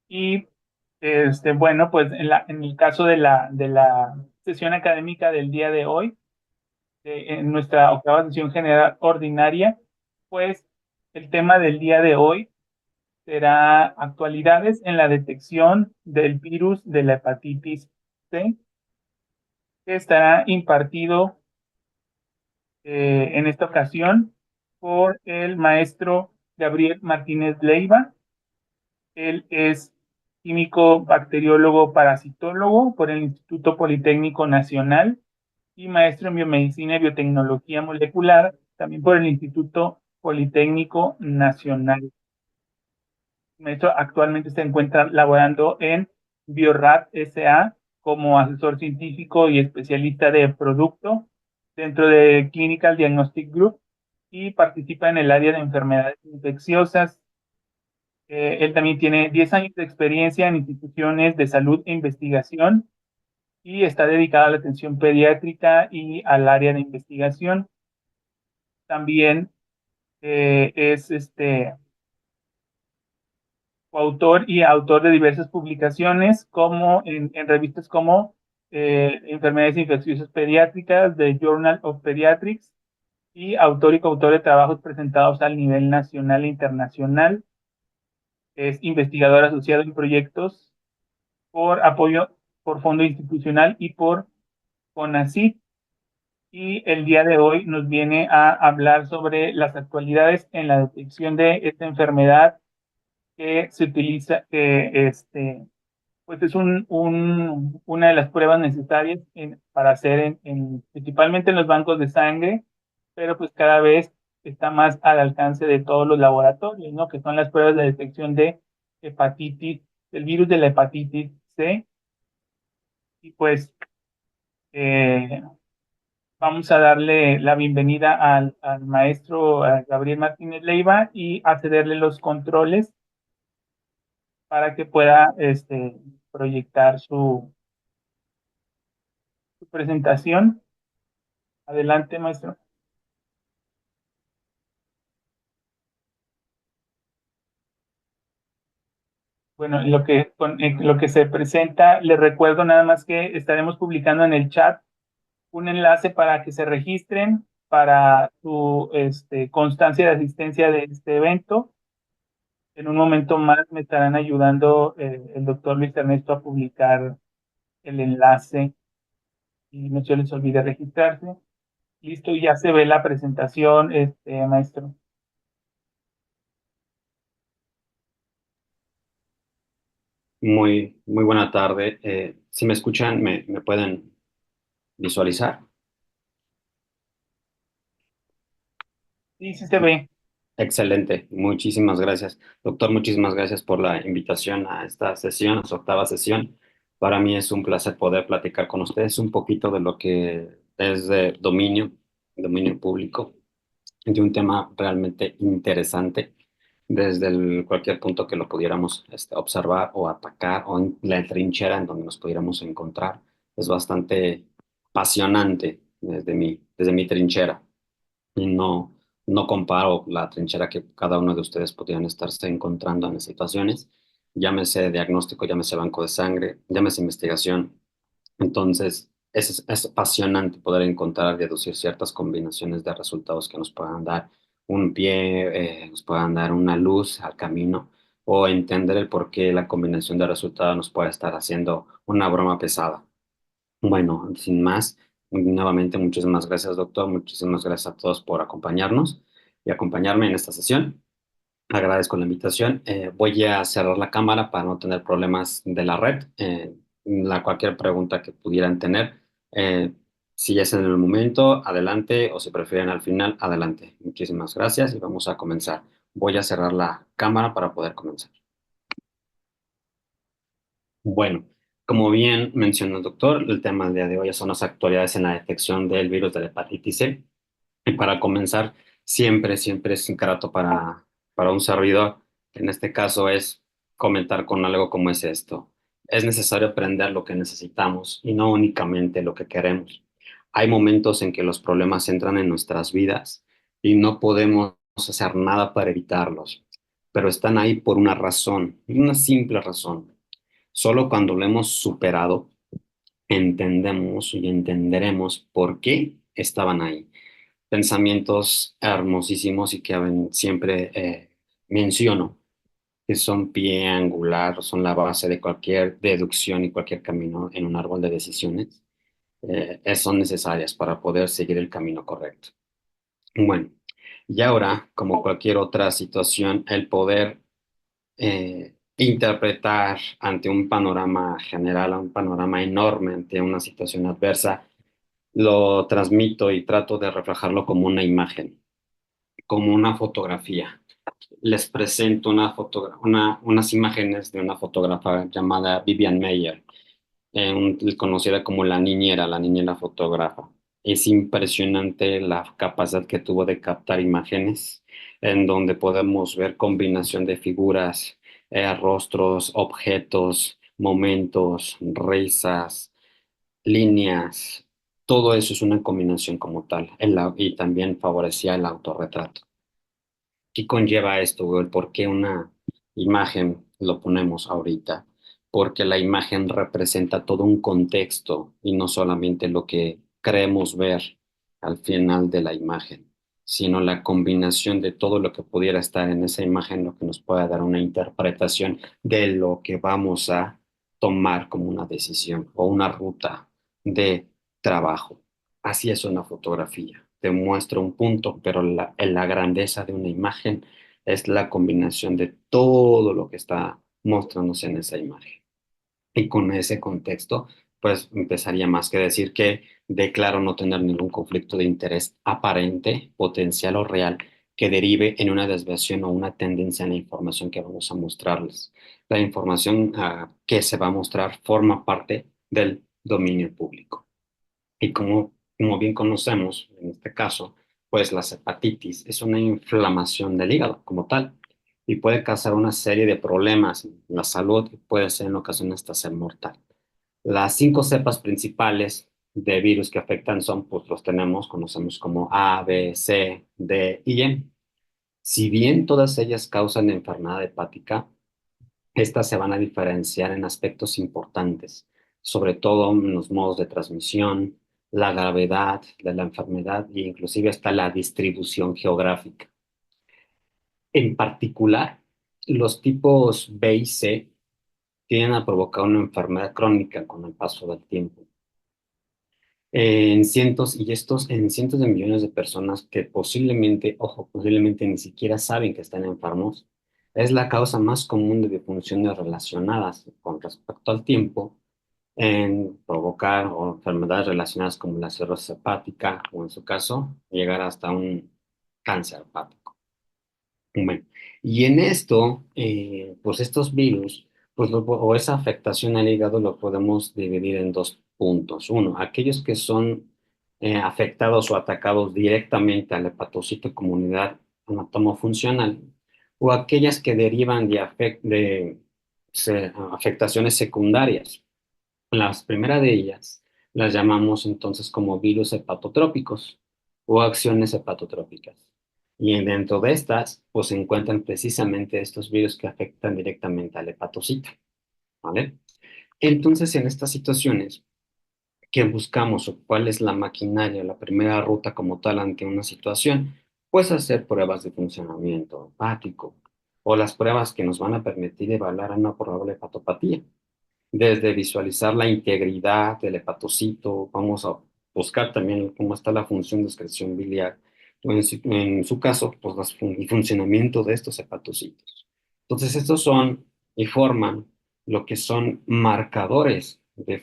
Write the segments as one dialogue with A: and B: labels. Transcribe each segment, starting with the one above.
A: Y bueno, pues en el caso de la sesión académica del día de hoy, en nuestra octava sesión general ordinaria, pues el tema del día de hoy será actualidades en la detección del virus de la hepatitis C, que estará impartido en esta ocasión por el maestro Gabriel Martínez Leiva. Él es químico, bacteriólogo, parasitólogo por el Instituto Politécnico Nacional y maestro en biomedicina y biotecnología molecular, también por el Instituto Politécnico Nacional. El maestro actualmente se encuentra laborando en Biorad SA como asesor científico y especialista de producto dentro de Clinical Diagnostic Group y participa en el área de enfermedades infecciosas. Él también tiene 10 años de experiencia en instituciones de salud e investigación y está dedicado a la atención pediátrica y al área de investigación. También es coautor y autor de diversas publicaciones como en revistas como Enfermedades Infecciosas Pediátricas, The Journal of Pediatrics, y autor y coautor de trabajos presentados al nivel nacional e internacional. Es investigador asociado en proyectos por apoyo por fondo institucional y por CONACYT. Y el día de hoy nos viene a hablar sobre las actualidades en la detección de esta enfermedad que se utiliza, pues es una de las pruebas necesarias para hacer principalmente en los bancos de sangre, pero pues cada vez está más al alcance de todos los laboratorios, ¿no? Que son las pruebas de detección de hepatitis, del virus de la hepatitis C. Y pues eh, vamos a darle la bienvenida al maestro Gabriel Martínez Leiva y a cederle los controles para que pueda proyectar su presentación. Adelante, maestro. Bueno, en lo que se presenta, les recuerdo nada más que estaremos publicando en el chat un enlace para que se registren para su constancia de asistencia de este evento. En un momento más me estarán ayudando el doctor Luis Ernesto a publicar el enlace y no se les olvide registrarse. Listo, y ya se ve la presentación, maestro.
B: Muy buena tarde. Si me escuchan, me pueden visualizar.
A: Sí, sí se ve.
B: Excelente. Muchísimas gracias. Doctor, muchísimas gracias por la invitación a esta sesión, a su octava sesión. Para mí es un placer poder platicar con ustedes un poquito de lo que es de dominio público, de un tema realmente interesante desde cualquier punto que lo pudiéramos observar o atacar o en la trinchera en donde nos pudiéramos encontrar. Es bastante apasionante desde mi trinchera y no comparo la trinchera que cada uno de ustedes podrían estarse encontrando en las situaciones, llámese diagnóstico, llámese banco de sangre, llámese investigación. Entonces, es apasionante poder encontrar, deducir ciertas combinaciones de resultados que nos puedan dar un pie, nos puedan dar una luz al camino o entender el por qué la combinación de resultados nos puede estar haciendo una broma pesada. Bueno, sin más, nuevamente muchísimas gracias, doctor. Muchísimas gracias a todos por acompañarnos y acompañarme en esta sesión. Agradezco la invitación. Voy a cerrar la cámara para no tener problemas de la red. Cualquier pregunta que pudieran tener, si es en el momento, adelante, o si prefieren al final, adelante. Muchísimas gracias y vamos a comenzar. Voy a cerrar la cámara para poder comenzar. Bueno, como bien mencionó el doctor, el tema del día de hoy son las actualidades en la detección del virus de la hepatitis C. Y para comenzar, siempre es grato para un servidor, en este caso es comentar con algo como es esto. Es necesario aprender lo que necesitamos y no únicamente lo que queremos. Hay momentos en que los problemas entran en nuestras vidas y no podemos hacer nada para evitarlos, pero están ahí por una razón, una simple razón. Solo cuando lo hemos superado, entendemos y entenderemos por qué estaban ahí. Pensamientos hermosísimos y que siempre menciono, que son pie angular, son la base de cualquier deducción y cualquier camino en un árbol de decisiones, son necesarias para poder seguir el camino correcto. Bueno, y ahora, como cualquier otra situación, el poder interpretar ante un panorama general, a un panorama enorme, ante una situación adversa, lo transmito y trato de reflejarlo como una imagen, como una fotografía. Les presento unas imágenes de una fotógrafa llamada Vivian Mayer, conocida como la niñera fotógrafa. Es impresionante la capacidad que tuvo de captar imágenes en donde podemos ver combinación de figuras, rostros, objetos, momentos, risas, líneas. Todo eso es una combinación como tal. Y también favorecía el autorretrato. ¿Qué conlleva esto, güey? ¿Por qué una imagen lo ponemos ahorita? Porque la imagen representa todo un contexto y no solamente lo que creemos ver al final de la imagen, sino la combinación de todo lo que pudiera estar en esa imagen, lo que nos pueda dar una interpretación de lo que vamos a tomar como una decisión o una ruta de trabajo. Así es una fotografía. Te muestra un punto, pero la grandeza de una imagen es la combinación de todo lo que está mostrándose en esa imagen. Y con ese contexto, pues empezaría más que decir que declaro no tener ningún conflicto de interés aparente, potencial o real que derive en una desviación o una tendencia en la información que vamos a mostrarles. La información que se va a mostrar forma parte del dominio público. Y como bien conocemos, en este caso, pues la hepatitis es una inflamación del hígado como tal y puede causar una serie de problemas en la salud y puede ser en ocasiones hasta ser mortal. Las cinco cepas principales de virus que afectan son, pues los tenemos, conocemos como A, B, C, D y E. Si bien todas ellas causan enfermedad hepática, estas se van a diferenciar en aspectos importantes, sobre todo en los modos de transmisión, la gravedad de la enfermedad e inclusive hasta la distribución geográfica. En particular, los tipos B y C tienden a provocar una enfermedad crónica con el paso del tiempo. En cientos de millones de personas que posiblemente, ojo, posiblemente ni siquiera saben que están enfermos, es la causa más común de disfunciones relacionadas con respecto al tiempo en provocar o enfermedades relacionadas como la cirrosis hepática o en su caso llegar hasta un cáncer hepático. Bueno, y en esto, pues estos virus, o esa afectación al hígado lo podemos dividir en dos puntos. Uno, aquellos que son afectados o atacados directamente al hepatocito comunidad anatomofuncional, o aquellas que derivan de afectaciones secundarias. Las primeras de ellas las llamamos entonces como virus hepatotrópicos o acciones hepatotrópicas. Y dentro de estas, pues se encuentran precisamente estos virus que afectan directamente al hepatocito, ¿vale? Entonces, en estas situaciones, ¿qué buscamos o cuál es la maquinaria, la primera ruta como tal ante una situación? Pues hacer pruebas de funcionamiento hepático o las pruebas que nos van a permitir evaluar una probable hepatopatía desde visualizar la integridad del hepatocito, vamos a buscar también cómo está la función de excreción biliar, o en su caso, pues el funcionamiento de estos hepatocitos. Entonces, estos son y forman lo que son marcadores de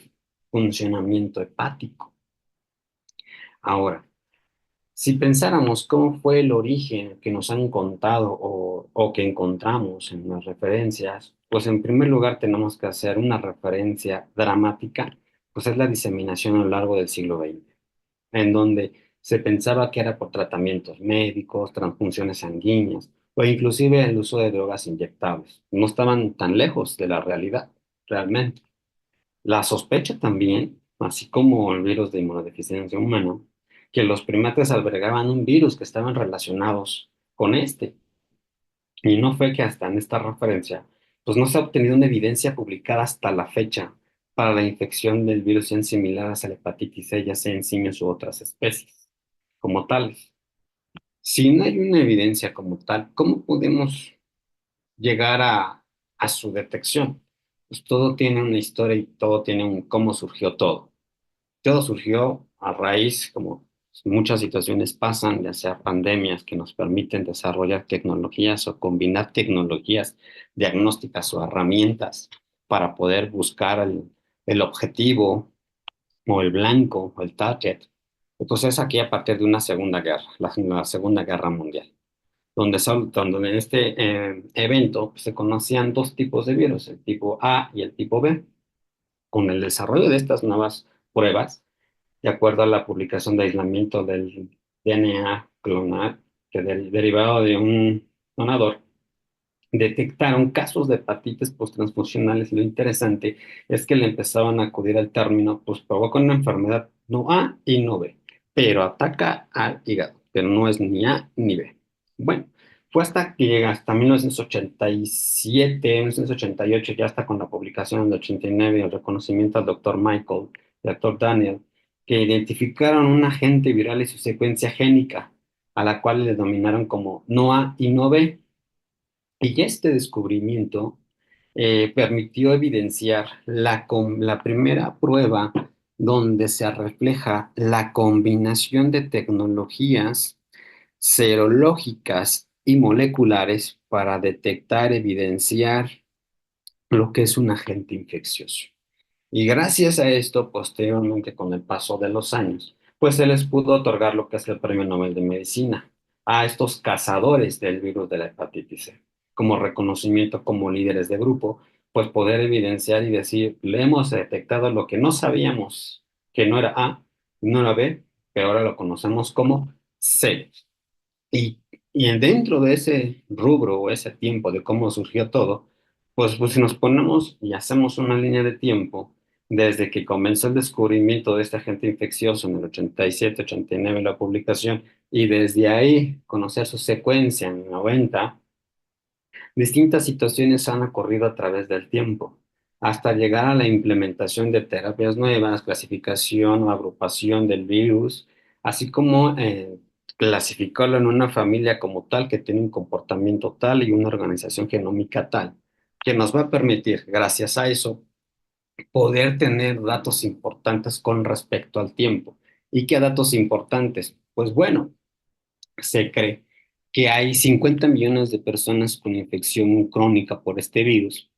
B: funcionamiento hepático. Ahora, si pensáramos cómo fue el origen que nos han contado o que encontramos en las referencias, pues en primer lugar tenemos que hacer una referencia dramática, pues es la diseminación a lo largo del siglo XX, en donde se pensaba que era por tratamientos médicos, transfusiones sanguíneas o inclusive el uso de drogas inyectables. No estaban tan lejos de la realidad, realmente. La sospecha también así como el virus de inmunodeficiencia humana, que los primates albergaban un virus que estaban relacionados con este. Y no fue que hasta en esta referencia, pues no se ha obtenido una evidencia publicada hasta la fecha para la infección del virus en similares a la hepatitis C, ya sea en simios u otras especies, como tales. Si no hay una evidencia como tal, ¿cómo podemos llegar a su detección? Pues todo tiene una historia y todo tiene un cómo surgió todo. Todo surgió a raíz, como muchas situaciones pasan, ya sea pandemias que nos permiten desarrollar tecnologías o combinar tecnologías diagnósticas o herramientas para poder buscar el objetivo o el blanco o el target. Entonces aquí a partir de una segunda guerra, la Segunda Guerra Mundial, donde en este evento se conocían dos tipos de virus, el tipo A y el tipo B. Con el desarrollo de estas nuevas pruebas, de acuerdo a la publicación de aislamiento del DNA clonal, que derivado de un donador, detectaron casos de hepatitis posttransfusionales. Lo interesante es que le empezaban a acudir al término, pues provoca una enfermedad no A y no B, pero ataca al hígado, pero no es ni A ni B. Bueno, fue hasta que llega hasta 1987, 1988, ya hasta con la publicación del 89 y el reconocimiento al doctor Michael y al doctor Daniel, que identificaron un agente viral y su secuencia génica, a la cual le denominaron como no A y no B. Y este descubrimiento permitió evidenciar la primera prueba donde se refleja la combinación de tecnologías serológicas y moleculares para detectar, evidenciar lo que es un agente infeccioso. Y gracias a esto, posteriormente, con el paso de los años, pues se les pudo otorgar lo que es el Premio Nobel de Medicina a estos cazadores del virus de la hepatitis C, como reconocimiento como líderes de grupo, pues poder evidenciar y decir, le hemos detectado lo que no sabíamos que no era A, no era B, pero ahora lo conocemos como C. Y, dentro de ese rubro o ese tiempo de cómo surgió todo, pues si nos ponemos y hacemos una línea de tiempo, desde que comenzó el descubrimiento de este agente infeccioso en el 87, 89, la publicación, y desde ahí conocer su secuencia en el 90, distintas situaciones han ocurrido a través del tiempo, hasta llegar a la implementación de terapias nuevas, clasificación o agrupación del virus, así como clasificarlo en una familia como tal que tiene un comportamiento tal y una organización genómica tal, que nos va a permitir, gracias a eso, poder tener datos importantes con respecto al tiempo. ¿Y qué datos importantes? Pues bueno, se cree que hay 50 millones de personas con infección crónica por este virus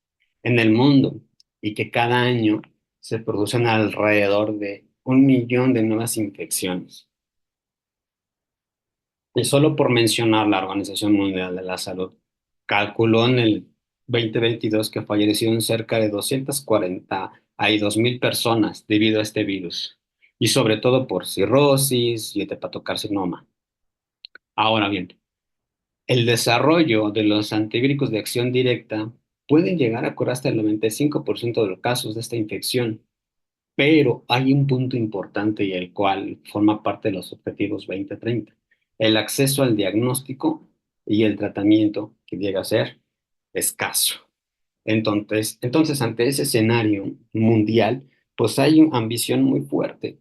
B: en el mundo y que cada año se producen alrededor de 1 millón de nuevas infecciones. Y solo por mencionar, la Organización Mundial de la Salud calculó en el 2022 que fallecieron cerca de 242.000 personas debido a este virus, y sobre todo por cirrosis y hepatocarcinoma. Ahora bien, el desarrollo de los antivíricos de acción directa pueden llegar a curar hasta el 95% de los casos de esta infección, pero hay un punto importante y el cual forma parte de los objetivos 2030: el acceso al diagnóstico y el tratamiento, que llega a ser escaso. Entonces, ante ese escenario mundial, pues hay una ambición muy fuerte,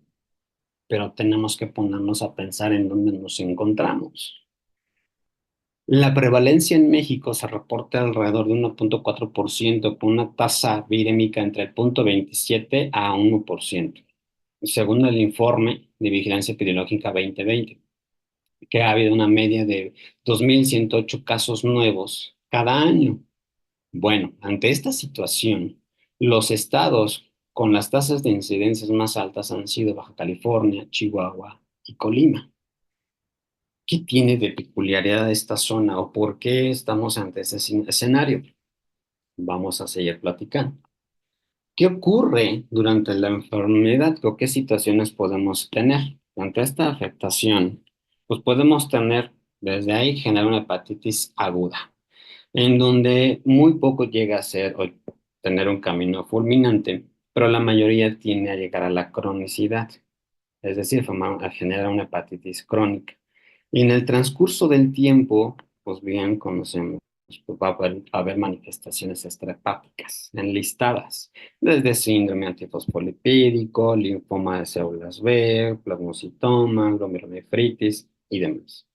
B: pero tenemos que ponernos a pensar en dónde nos encontramos. La prevalencia en México se reporta alrededor de 1,4%, con una tasa virémica entre el 0,27 a 1%, según el informe de Vigilancia Epidemiológica 2020, que ha habido una media de 2.108 casos nuevos cada año. Bueno, ante esta situación, los estados con las tasas de incidencias más altas han sido Baja California, Chihuahua y Colima. ¿Qué tiene de peculiaridad esta zona o por qué estamos ante ese escenario? Vamos a seguir platicando. ¿Qué ocurre durante la enfermedad o qué situaciones podemos tener? Ante esta afectación, pues podemos tener desde ahí generar una hepatitis aguda, en donde muy poco llega a ser o tener un camino fulminante, pero la mayoría tiende a llegar a la cronicidad, es decir, a generar una hepatitis crónica. Y en el transcurso del tiempo, pues bien conocemos, pues va a haber manifestaciones extrahepáticas enlistadas, desde síndrome antifosfolipídico, linfoma de células B, plasmocitoma, glomerulonefritis y demás.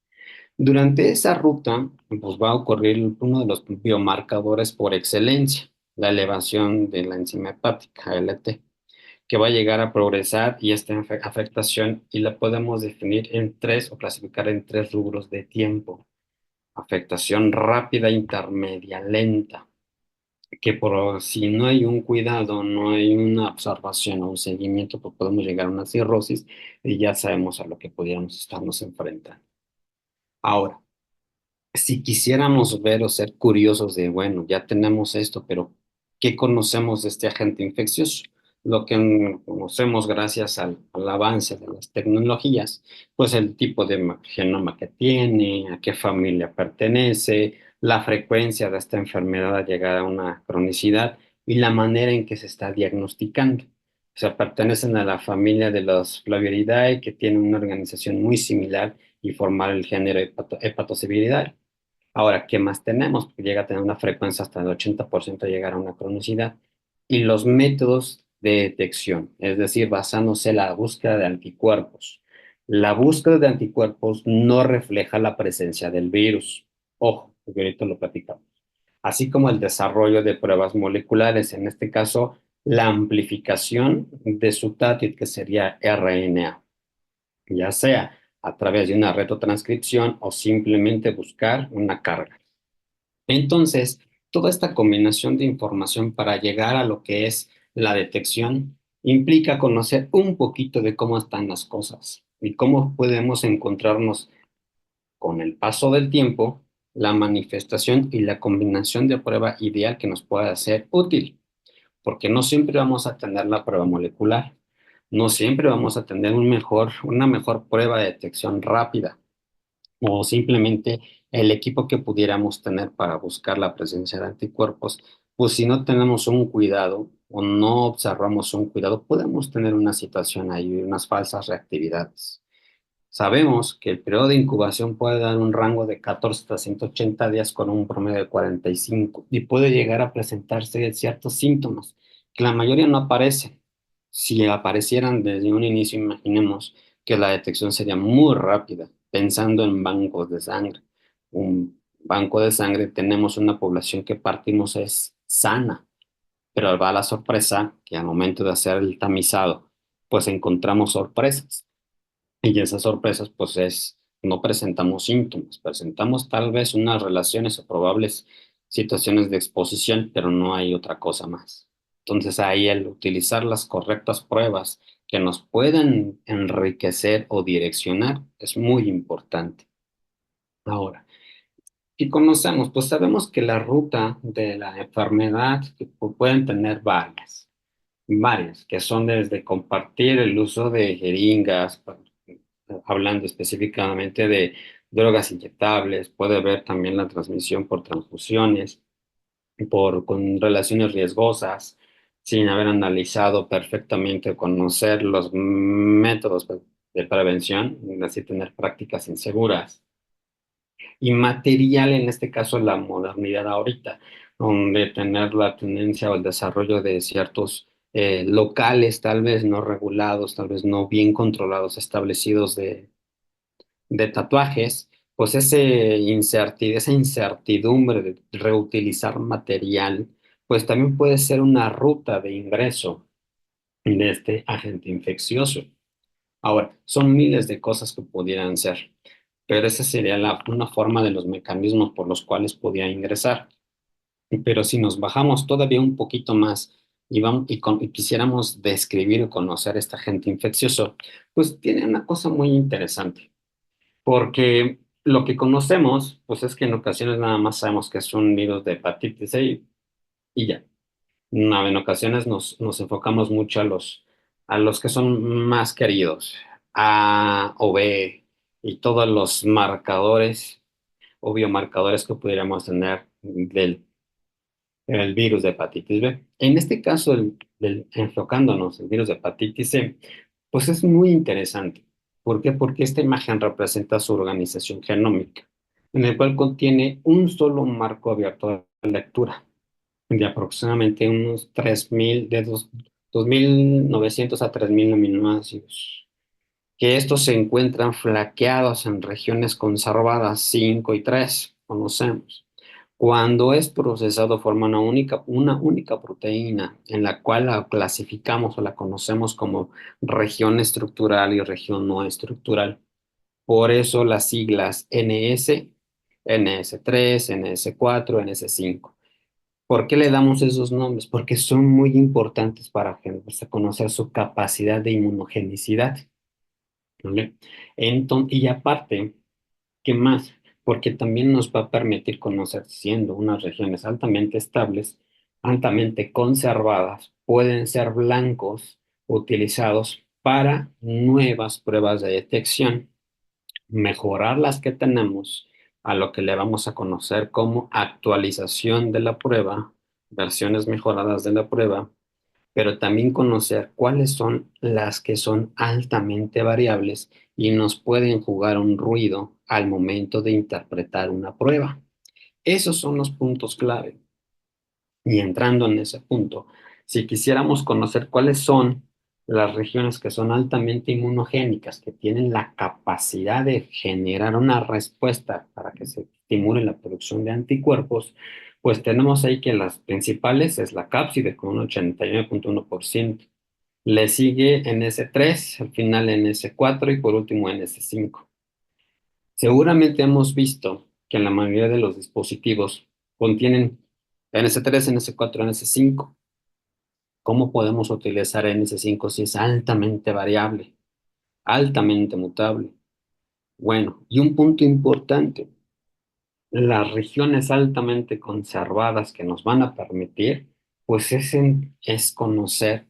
B: Durante esa ruta, pues va a ocurrir uno de los biomarcadores por excelencia, la elevación de la enzima hepática, ALT, que va a llegar a progresar y esta afectación y la podemos definir en tres o clasificar en tres rubros de tiempo. Afectación rápida, intermedia, lenta, que por si no hay un cuidado, no hay una observación o un seguimiento, pues podemos llegar a una cirrosis y ya sabemos a lo que pudiéramos estarnos enfrentando. Ahora, si quisiéramos ver o ser curiosos de, bueno, ya tenemos esto, pero ¿qué conocemos de este agente infeccioso? Lo que conocemos gracias al avance de las tecnologías, pues el tipo de genoma que tiene, a qué familia pertenece, la frecuencia de esta enfermedad a llegar a una cronicidad y la manera en que se está diagnosticando. O sea, pertenecen a la familia de los Flaviridae, que tiene una organización muy similar y formar el género Hepatosebiridae. Ahora, ¿qué más tenemos? Porque llega a tener una frecuencia hasta el 80% de llegar a una cronicidad. Y los métodos de detección, es decir, basándose en la búsqueda de anticuerpos. La búsqueda de anticuerpos no refleja la presencia del virus. Ojo, porque ahorita lo platicamos. Así como el desarrollo de pruebas moleculares, en este caso, la amplificación de su TATID, que sería RNA, ya sea a través de una retrotranscripción o simplemente buscar una carga. Entonces, toda esta combinación de información para llegar a lo que es la detección implica conocer un poquito de cómo están las cosas y cómo podemos encontrarnos con el paso del tiempo la manifestación y la combinación de prueba ideal que nos pueda ser útil, porque no siempre vamos a tener la prueba molecular, no siempre vamos a tener una mejor prueba de detección rápida o simplemente el equipo que pudiéramos tener para buscar la presencia de anticuerpos, pues si no tenemos un cuidado o no observamos un cuidado, podemos tener una situación ahí, unas falsas reactividades. Sabemos que el periodo de incubación puede dar un rango de 14 a 180 días con un promedio de 45 y puede llegar a presentarse ciertos síntomas que la mayoría no aparecen. Si aparecieran desde un inicio, imaginemos que la detección sería muy rápida, pensando en bancos de sangre. Un banco de sangre, tenemos una población que partimos es sana, pero va la sorpresa que al momento de hacer el tamizado, pues encontramos sorpresas. Y esas sorpresas, pues no presentamos síntomas, presentamos tal vez unas relaciones o probables situaciones de exposición, pero no hay otra cosa más. Entonces ahí el utilizar las correctas pruebas que nos puedan enriquecer o direccionar es muy importante. Ahora, si conocemos, pues sabemos que la ruta de la enfermedad pues, pueden tener varias, que son desde compartir el uso de jeringas, hablando específicamente de drogas inyectables, puede haber también la transmisión por transfusiones, con relaciones riesgosas, sin haber analizado perfectamente, conocer los métodos de prevención, así tener prácticas inseguras y material, en este caso la modernidad ahorita, donde tener la tendencia o el desarrollo de ciertos locales tal vez no regulados, tal vez no bien controlados, establecidos de tatuajes, pues esa incertidumbre de reutilizar material, pues también puede ser una ruta de ingreso de este agente infeccioso. Ahora, son miles de cosas que pudieran ser, pero esa sería una forma de los mecanismos por los cuales podía ingresar. Pero si nos bajamos todavía un poquito más y quisiéramos describir o conocer este agente infeccioso, pues tiene una cosa muy interesante, porque lo que conocemos, pues es que en ocasiones nada más sabemos que es un virus de hepatitis C y ya. No, en ocasiones nos enfocamos mucho a los que son más queridos, A o B, y todos los marcadores o biomarcadores que pudiéramos tener el virus de hepatitis B. En este caso, enfocándonos en el virus de hepatitis C, pues es muy interesante. ¿Por qué? Porque esta imagen representa su organización genómica, en el cual contiene un solo marco abierto de lectura de aproximadamente unos 3.000, 2.900 a 3.000 aminoácidos, que estos se encuentran flaqueados en regiones conservadas 5 y 3 conocemos. Cuando es procesado forma una única proteína en la cual la clasificamos o la conocemos como región estructural y región no estructural. Por eso las siglas NS, NS3, NS4, NS5. ¿Por qué le damos esos nombres? Porque son muy importantes para conocer su capacidad de inmunogenicidad, ¿vale? Entonces, y aparte, ¿qué más? Porque también nos va a permitir conocer, siendo unas regiones altamente estables, altamente conservadas, pueden ser blancos utilizados para nuevas pruebas de detección, mejorar las que tenemos a lo que le vamos a conocer como actualización de la prueba, versiones mejoradas de la prueba, pero también conocer cuáles son las que son altamente variables y nos pueden jugar un ruido al momento de interpretar una prueba. Esos son los puntos clave. Y entrando en ese punto, si quisiéramos conocer cuáles son las regiones que son altamente inmunogénicas, que tienen la capacidad de generar una respuesta para que se estimule la producción de anticuerpos, pues tenemos ahí que las principales es la cápside con un 89,1%. Le sigue NS3, al final NS4 y por último NS5. Seguramente hemos visto que en la mayoría de los dispositivos contienen NS3, NS4, NS5. ¿Cómo podemos utilizar NS5 si es altamente variable, altamente mutable? Bueno, y un punto importante, las regiones altamente conservadas que nos van a permitir, pues es conocer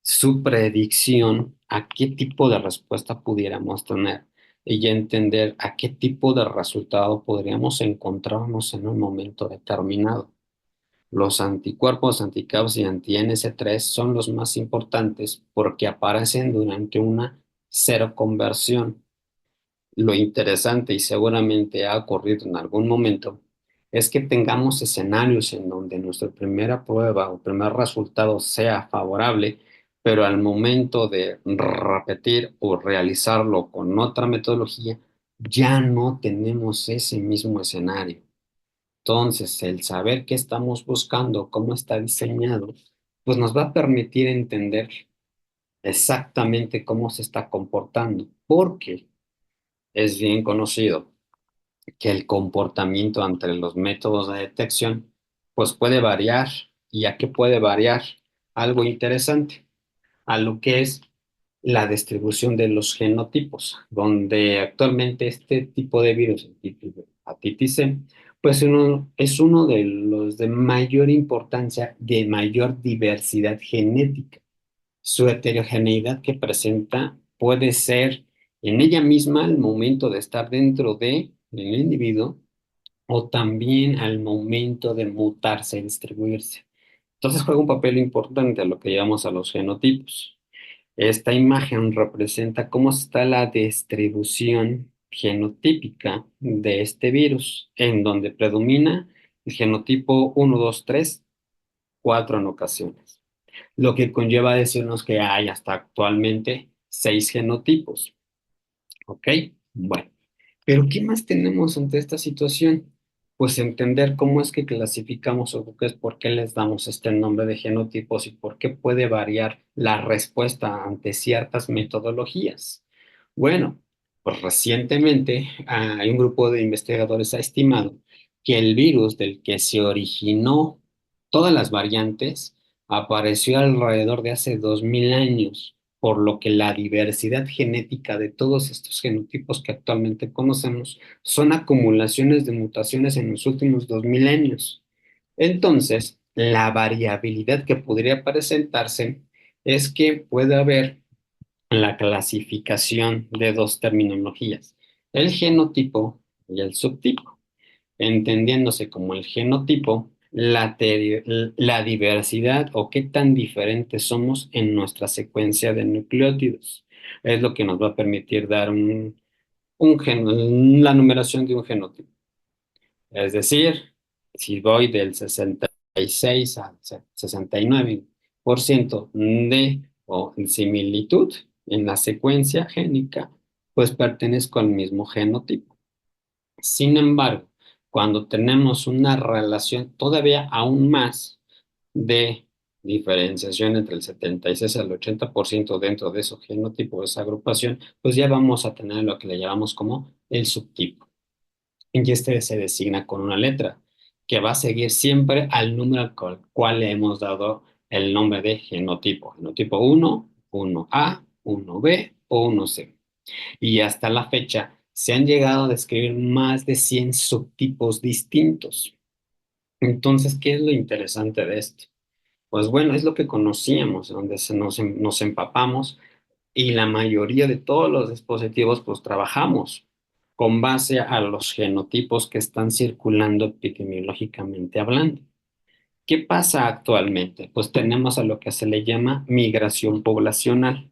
B: su predicción a qué tipo de respuesta pudiéramos tener y ya entender a qué tipo de resultado podríamos encontrarnos en un momento determinado. Los anticuerpos anti-CAPS y anti-NS3 son los más importantes porque aparecen durante una seroconversión. Lo interesante, y seguramente ha ocurrido en algún momento, es que tengamos escenarios en donde nuestra primera prueba o primer resultado sea favorable, pero al momento de repetir o realizarlo con otra metodología, ya no tenemos ese mismo escenario. Entonces, el saber qué estamos buscando, cómo está diseñado, pues nos va a permitir entender exactamente cómo se está comportando, porque es bien conocido que el comportamiento entre los métodos de detección pues puede variar. ¿Y a qué puede variar? Algo interesante, a lo que es la distribución de los genotipos, donde actualmente este tipo de virus, el tipo de hepatitis C, pues es uno de los de mayor importancia, de mayor diversidad genética. Su heterogeneidad que presenta puede ser en ella misma al momento de estar dentro de el individuo o también al momento de mutarse y distribuirse. Entonces juega un papel importante a lo que llamamos a los genotipos. Esta imagen representa cómo está la distribución genotípica de este virus, en donde predomina el genotipo 1, 2, 3, 4 en ocasiones, lo que conlleva a decirnos que hay hasta actualmente 6 genotipos. ¿Ok? Bueno, pero ¿qué más tenemos ante esta situación? Pues entender cómo es que clasificamos o qué es por qué les damos este nombre de genotipos y por qué puede variar la respuesta ante ciertas metodologías. Bueno, pues recientemente hay un grupo de investigadores ha estimado que el virus del que se originó todas las variantes apareció alrededor de hace 2000 años, por lo que la diversidad genética de todos estos genotipos que actualmente conocemos son acumulaciones de mutaciones en los últimos 2000 años. Entonces, la variabilidad que podría presentarse es que puede haber la clasificación de dos terminologías, el genotipo y el subtipo. Entendiéndose como el genotipo, la diversidad o qué tan diferentes somos en nuestra secuencia de nucleótidos. Es lo que nos va a permitir dar la numeración de un genotipo. Es decir, si voy del 66 al 69% de o en similitud en la secuencia génica, pues pertenezco al mismo genotipo. Sin embargo, cuando tenemos una relación todavía aún más de diferenciación entre el 76 al 80% dentro de ese genotipo, de esa agrupación, pues ya vamos a tener lo que le llamamos como el subtipo. Y este se designa con una letra que va a seguir siempre al número al cual le hemos dado el nombre de genotipo. Genotipo 1, 1A, 1B o 1C. Y hasta la fecha se han llegado a describir más de 100 subtipos distintos. Entonces, ¿qué es lo interesante de esto? Pues bueno, es lo que conocíamos, donde nos empapamos y la mayoría de todos los dispositivos pues trabajamos con base a los genotipos que están circulando epidemiológicamente hablando. ¿Qué pasa actualmente? Pues tenemos a lo que se le llama migración poblacional,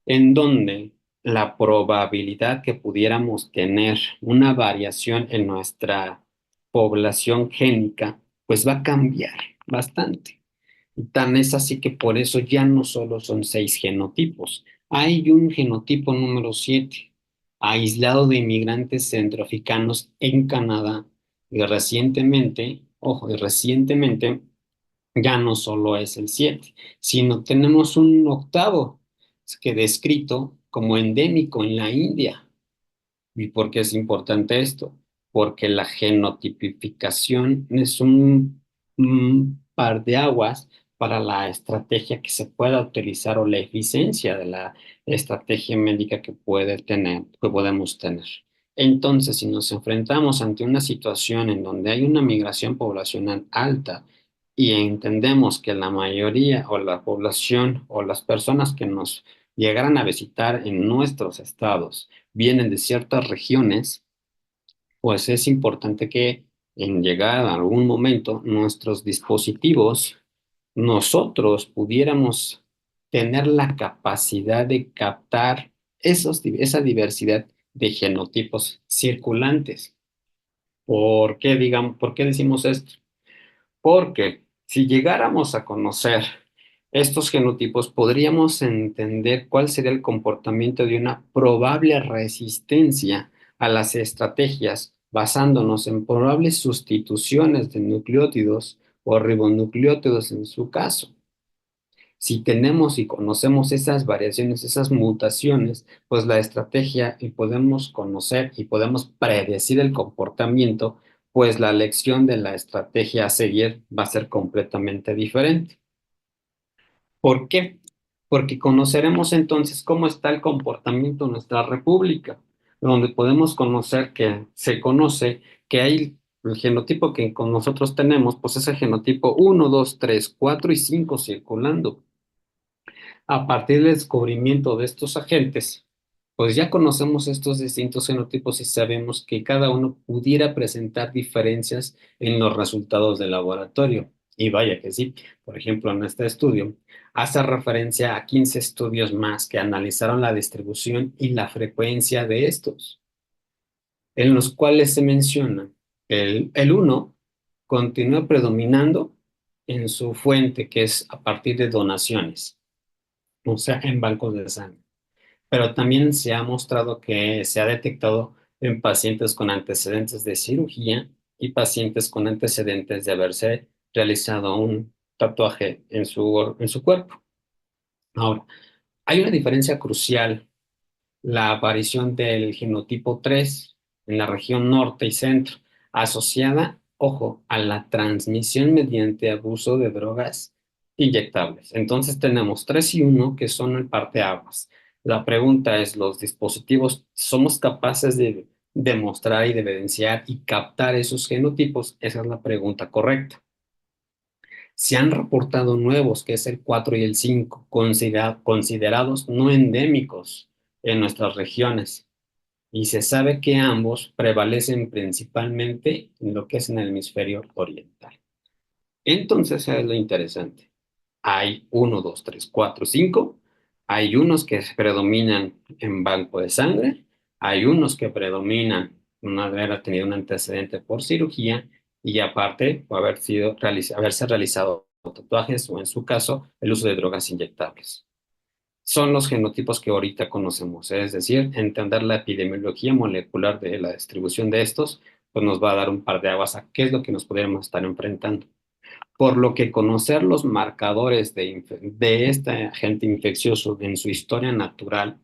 B: en donde la probabilidad que pudiéramos tener una variación en nuestra población génica pues va a cambiar bastante. Tan es así que por eso ya no solo son 6 genotipos, hay un genotipo número 7, aislado de inmigrantes centroafricanos en Canadá. Y recientemente, ojo, y recientemente ya no solo es el 7, sino tenemos un octavo que descrito como endémico en la India. ¿Y por qué es importante esto? Porque la genotipificación es un par de aguas para la estrategia que se pueda utilizar o la eficiencia de la estrategia médica que podemos tener. Entonces, si nos enfrentamos ante una situación en donde hay una migración poblacional alta y entendemos que la mayoría o la población o las personas que nos llegaran a visitar en nuestros estados vienen de ciertas regiones, pues es importante que en llegar a algún momento nuestros dispositivos, nosotros pudiéramos tener la capacidad de captar esa diversidad de genotipos circulantes. ¿Por qué decimos esto? Porque si llegáramos a conocer estos genotipos, podríamos entender cuál sería el comportamiento de una probable resistencia a las estrategias basándonos en probables sustituciones de nucleótidos o ribonucleótidos en su caso. Si tenemos y conocemos esas variaciones, esas mutaciones, pues la estrategia y podemos conocer y podemos predecir el comportamiento, pues la elección de la estrategia a seguir va a ser completamente diferente. ¿Por qué? Porque conoceremos entonces cómo está el comportamiento de nuestra república, donde podemos conocer que se conoce que hay el genotipo que con nosotros tenemos, pues es el genotipo 1, 2, 3, 4 y 5 circulando. A partir del descubrimiento de estos agentes, pues ya conocemos estos distintos genotipos y sabemos que cada uno pudiera presentar diferencias en los resultados del laboratorio. Y vaya que sí, por ejemplo, en este estudio hace referencia a 15 estudios más que analizaron la distribución y la frecuencia de estos, en los cuales se menciona que el uno continúa predominando en su fuente, que es a partir de donaciones, o sea, en bancos de sangre. Pero también se ha mostrado que se ha detectado en pacientes con antecedentes de cirugía y pacientes con antecedentes de haberse realizado un tatuaje en su cuerpo. Ahora, hay una diferencia crucial, la aparición del genotipo 3 en la región norte y centro, asociada, ojo, a la transmisión mediante abuso de drogas inyectables. Entonces tenemos 3 y uno que son el parteaguas. La pregunta es, ¿los dispositivos somos capaces de demostrar y de evidenciar y captar esos genotipos? Esa es la pregunta correcta. Se han reportado nuevos, que es el 4 y el 5, considerados no endémicos en nuestras regiones. Y se sabe que ambos prevalecen principalmente en lo que es en el hemisferio oriental. Entonces es lo interesante. Hay uno, dos, tres, cuatro, cinco. Hay unos que predominan en banco de sangre. Hay unos que predominan no haber tenido un antecedente por cirugía y aparte o haberse realizado tatuajes o en su caso el uso de drogas inyectables. Son los genotipos que ahorita conocemos, es decir, entender la epidemiología molecular de la distribución de estos, pues nos va a dar un par de aguas a qué es lo que nos podríamos estar enfrentando. Por lo que conocer los marcadores de este agente infeccioso en su historia natural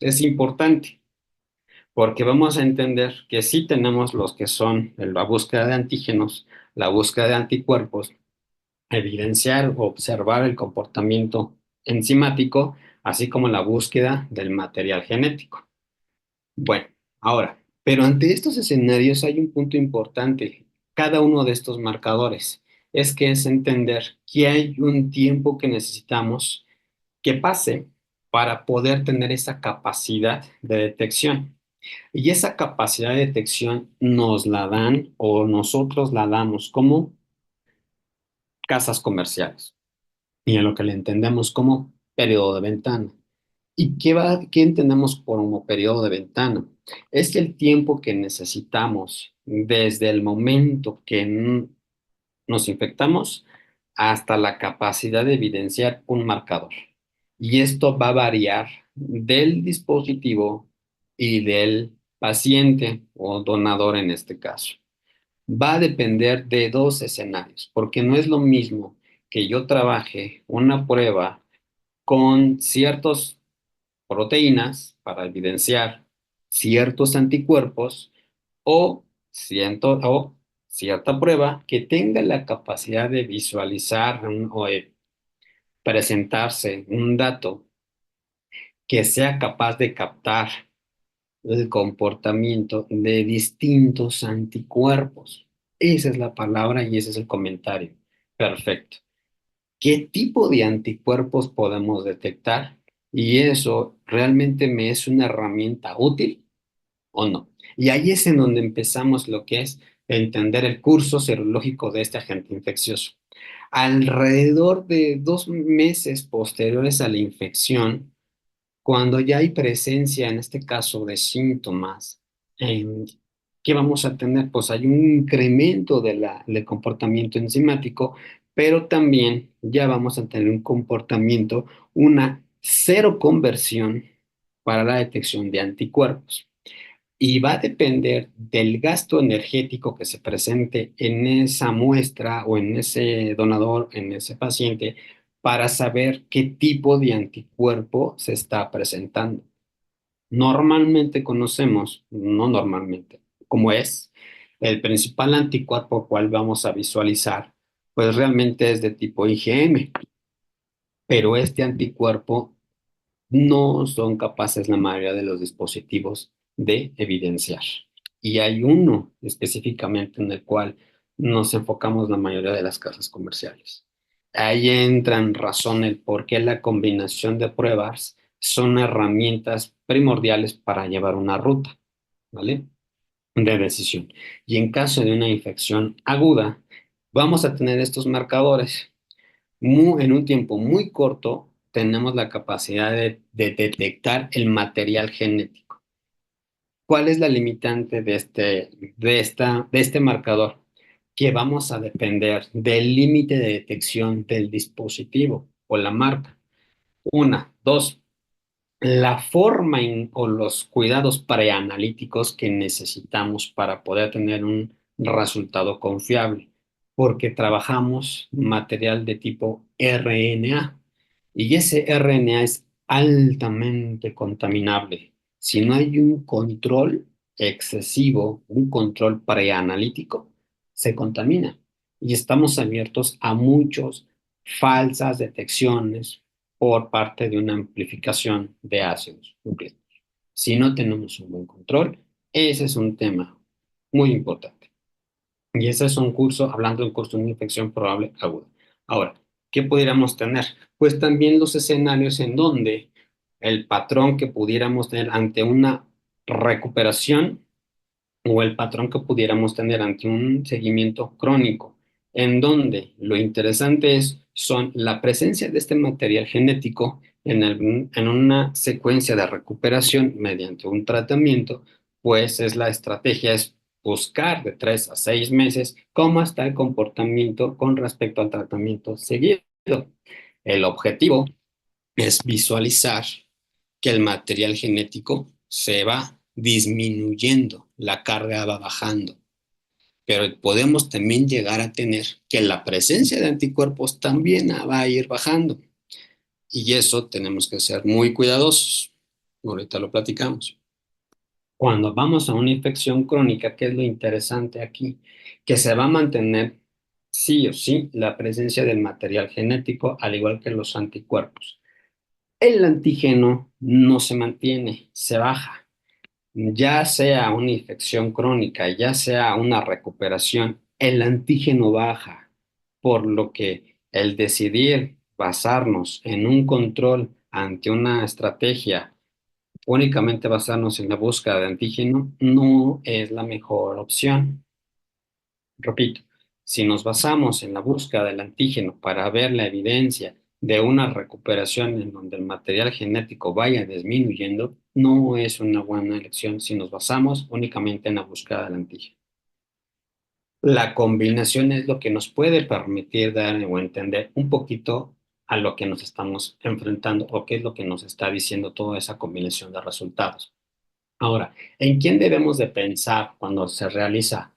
B: es importante, porque vamos a entender que sí tenemos los que son la búsqueda de antígenos, la búsqueda de anticuerpos, evidenciar o observar el comportamiento enzimático, así como la búsqueda del material genético. Bueno, ahora, pero ante estos escenarios hay un punto importante. Cada uno de estos marcadores es entender que hay un tiempo que necesitamos que pase para poder tener esa capacidad de detección. Y esa capacidad de detección nos la dan o nosotros la damos como casas comerciales y en lo que le entendemos como periodo de ventana. ¿Y qué entendemos como periodo de ventana? Es el tiempo que necesitamos desde el momento que nos infectamos hasta la capacidad de evidenciar un marcador. Y esto va a variar del dispositivo y del paciente o donador en este caso. Va a depender de dos escenarios, porque no es lo mismo que yo trabaje una prueba con ciertos proteínas para evidenciar ciertos anticuerpos o cierta prueba que tenga la capacidad de visualizar o de presentarse un dato que sea capaz de captar el comportamiento de distintos anticuerpos. Esa es la palabra y ese es el comentario. Perfecto. ¿Qué tipo de anticuerpos podemos detectar? Y eso realmente me es una herramienta útil o no. Y ahí es en donde empezamos lo que es entender el curso serológico de este agente infeccioso. Alrededor de 2 meses posteriores a la infección, cuando ya hay presencia, en este caso, de síntomas, ¿qué vamos a tener? Pues hay un incremento del comportamiento enzimático, pero también ya vamos a tener un comportamiento, una cero conversión para la detección de anticuerpos. Y va a depender del gasto energético que se presente en esa muestra o en ese donador, en ese paciente, para saber qué tipo de anticuerpo se está presentando. Normalmente conocemos, no normalmente, como es el principal anticuerpo cual vamos a visualizar, pues realmente es de tipo IgM, pero este anticuerpo no son capaces la mayoría de los dispositivos de evidenciar. Y hay uno específicamente en el cual nos enfocamos la mayoría de las casas comerciales. Ahí entra en razón el por qué la combinación de pruebas son herramientas primordiales para llevar una ruta, ¿vale? De decisión. Y en caso de una infección aguda, vamos a tener estos marcadores en un tiempo muy corto tenemos la capacidad de detectar el material genético. ¿Cuál es la limitante de este marcador? Que vamos a depender del límite de detección del dispositivo o la marca. Una, dos, la forma o los cuidados preanalíticos que necesitamos para poder tener un resultado confiable, porque trabajamos material de tipo RNA y ese RNA es altamente contaminable. Si no hay un control excesivo, un control preanalítico, se contamina y estamos abiertos a muchas falsas detecciones por parte de una amplificación de ácidos nucleicos. Si no tenemos un buen control, ese es un tema muy importante. Y ese es un curso, hablando de un curso de una infección probable aguda. Ahora, ¿qué pudiéramos tener? Pues también los escenarios en donde el patrón que pudiéramos tener ante una recuperación o el patrón que pudiéramos tener ante un seguimiento crónico en donde lo interesante son la presencia de este material genético en una secuencia de recuperación mediante un tratamiento, pues es la estrategia es buscar de 3 a 6 meses cómo está el comportamiento con respecto al tratamiento seguido. El objetivo es visualizar que el material genético se va disminuyendo, la carga va bajando, pero podemos también llegar a tener que la presencia de anticuerpos también va a ir bajando y eso tenemos que ser muy cuidadosos. Ahorita lo platicamos. Cuando vamos a una infección crónica, ¿qué es lo interesante aquí? Que se va a mantener sí o sí la presencia del material genético, al igual que los anticuerpos. El antígeno no se mantiene, se baja. Ya sea una infección crónica, ya sea una recuperación, el antígeno baja, por lo que el decidir basarnos en un control ante una estrategia, únicamente basarnos en la búsqueda de antígeno, no es la mejor opción. Repito, si nos basamos en la búsqueda del antígeno para ver la evidencia de una recuperación en donde el material genético vaya disminuyendo, no es una buena elección si nos basamos únicamente en la búsqueda del antígeno. La combinación es lo que nos puede permitir dar o entender un poquito a lo que nos estamos enfrentando o qué es lo que nos está diciendo toda esa combinación de resultados. Ahora, ¿en quién debemos de pensar cuando se realiza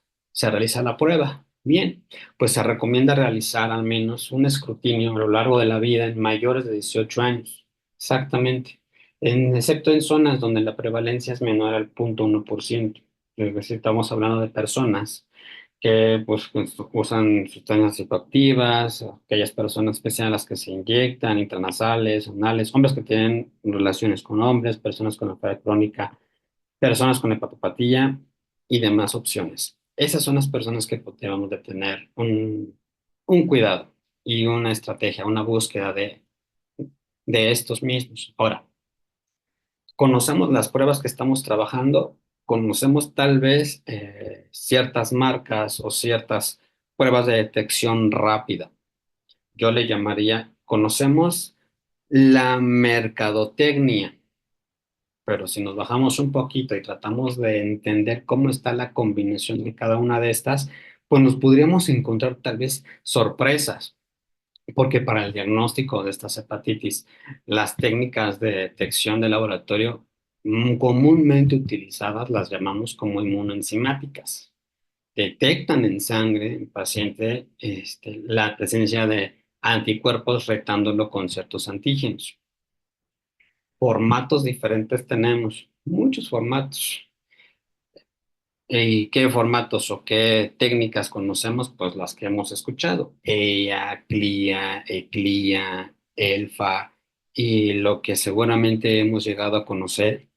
B: la prueba? Bien, pues se recomienda realizar al menos un escrutinio a lo largo de la vida en mayores de 18 años. Exactamente. Excepto en zonas donde la prevalencia es menor al 0,1%. Es decir, estamos hablando de personas que pues, usan sustancias psicoactivas, aquellas personas especiales las que se inyectan, intranasales, anales, hombres que tienen relaciones con hombres, personas con enfermedad crónica, personas con hepatopatía y demás opciones. Esas son las personas que debemos de tener un cuidado y una estrategia, una búsqueda de estos mismos. Ahora, conocemos las pruebas que estamos trabajando, conocemos tal vez ciertas marcas o ciertas pruebas de detección rápida. Yo le llamaría, conocemos la mercadotecnia, pero si nos bajamos un poquito y tratamos de entender cómo está la combinación de cada una de estas, pues nos podríamos encontrar tal vez sorpresas, porque para el diagnóstico de estas hepatitis, las técnicas de detección de laboratorio comúnmente utilizadas las llamamos como inmunoenzimáticas. Detectan en sangre en paciente la presencia de anticuerpos retándolo con ciertos antígenos. Formatos diferentes tenemos, muchos formatos. ¿Y qué formatos o qué técnicas conocemos? Pues las que hemos escuchado. EIA, CLIA, ECLIA, ELFA y lo que seguramente hemos llegado a conocer,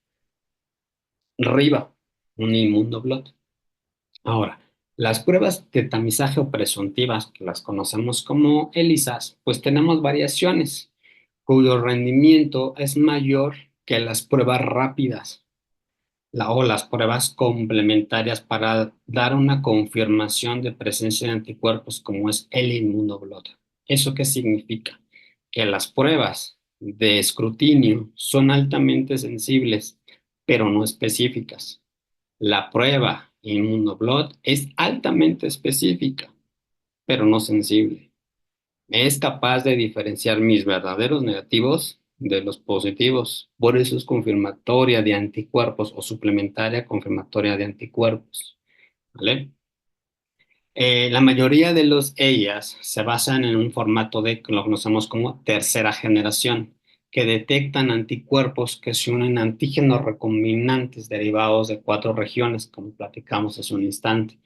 B: RIVA, un inmunoblot. Ahora, las pruebas de tamizaje o presuntivas, que las conocemos como ELISAs, pues tenemos variaciones cuyo rendimiento es mayor que las pruebas rápidas o las pruebas complementarias para dar una confirmación de presencia de anticuerpos como es el inmunoblot. ¿Eso qué significa? Que las pruebas de escrutinio son altamente sensibles, pero no específicas. La prueba inmunoblot es altamente específica, pero no sensible. Es capaz de diferenciar mis verdaderos negativos de los positivos. Por eso es confirmatoria de anticuerpos o suplementaria confirmatoria de anticuerpos. ¿Vale? La mayoría de los EIAs se basan en un formato de que lo conocemos como tercera generación, que detectan anticuerpos que se unen a antígenos recombinantes derivados de 4 regiones, como platicamos hace un instante.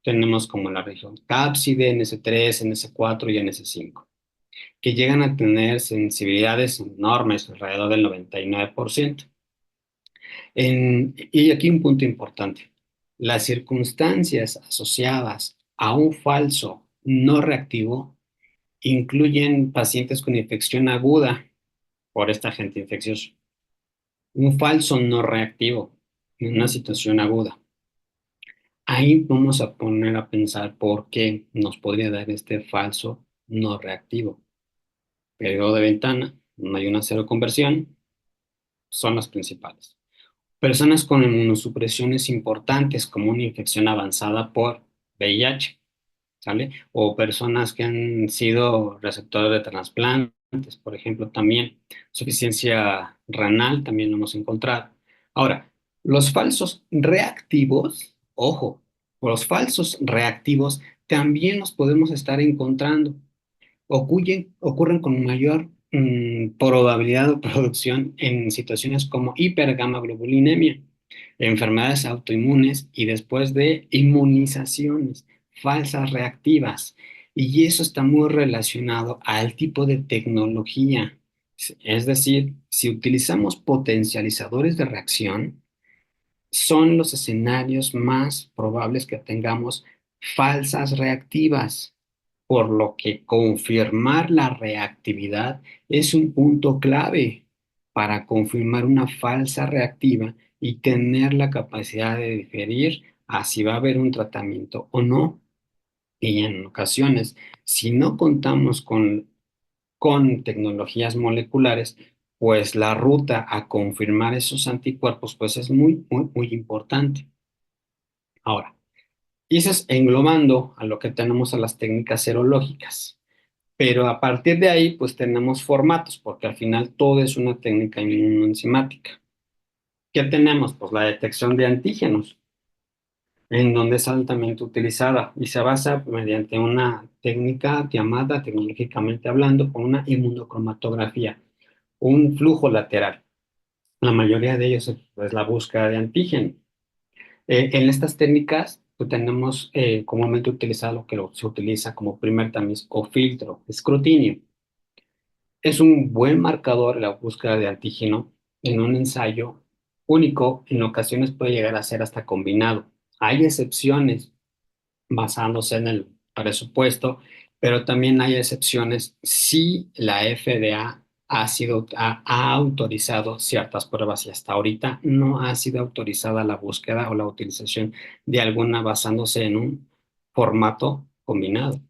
B: Tenemos como la región cápside, NS3, NS4 y NS5, que llegan a tener sensibilidades enormes, alrededor del 99%. Y aquí un punto importante. Las circunstancias asociadas a un falso no reactivo incluyen pacientes con infección aguda por este agente infeccioso. Un falso no reactivo en una situación aguda. Ahí vamos a poner a pensar por qué nos podría dar este falso no reactivo. Periodo de ventana, no hay una cero conversión, son las principales. Personas con inmunosupresiones importantes como una infección avanzada por VIH, ¿sale? O personas que han sido receptores de trasplantes, por ejemplo, también. Suficiencia renal también lo hemos encontrado. Ahora, los falsos reactivos, ojo, los falsos reactivos también los podemos estar encontrando. Ocurren con mayor probabilidad de producción en situaciones como hipergamaglobulinemia, enfermedades autoinmunes y después de inmunizaciones falsas reactivas. Y eso está muy relacionado al tipo de tecnología. Es decir, si utilizamos potencializadores de reacción, son los escenarios más probables que tengamos falsas reactivas, por lo que confirmar la reactividad es un punto clave para confirmar una falsa reactiva y tener la capacidad de diferir a si va a haber un tratamiento o no. Y en ocasiones, si no contamos con tecnologías moleculares, pues la ruta a confirmar esos anticuerpos pues es muy, muy, muy importante. Ahora, y eso es englobando a lo que tenemos a las técnicas serológicas. Pero a partir de ahí, pues tenemos formatos, porque al final todo es una técnica inmunoenzimática. ¿Qué tenemos? Pues la detección de antígenos, en donde es altamente utilizada y se basa mediante una técnica llamada, tecnológicamente hablando, por una inmunocromatografía, un flujo lateral. La mayoría de ellos es la búsqueda de antígeno. En estas técnicas pues, tenemos comúnmente utilizado lo que se utiliza como primer tamiz o filtro, escrutinio. Es un buen marcador la búsqueda de antígeno en un ensayo único, en ocasiones puede llegar a ser hasta combinado. Hay excepciones basándose en el presupuesto, pero también hay excepciones si la FDA ha autorizado ciertas pruebas y hasta ahorita no ha sido autorizada la búsqueda o la utilización de alguna basándose en un formato combinado.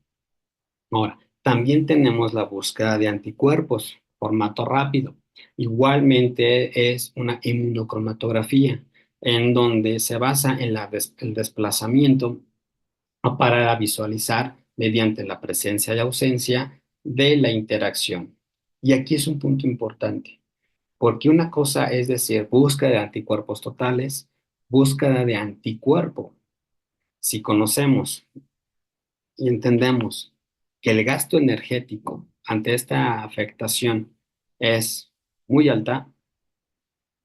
B: Ahora, también tenemos la búsqueda de anticuerpos, formato rápido. Igualmente es una inmunocromatografía en donde se basa en el desplazamiento para visualizar mediante la presencia y ausencia de la interacción. Y aquí es un punto importante, porque una cosa es decir, búsqueda de anticuerpos totales, búsqueda de anticuerpo. Si conocemos y entendemos que el gasto energético ante esta afectación es muy alta,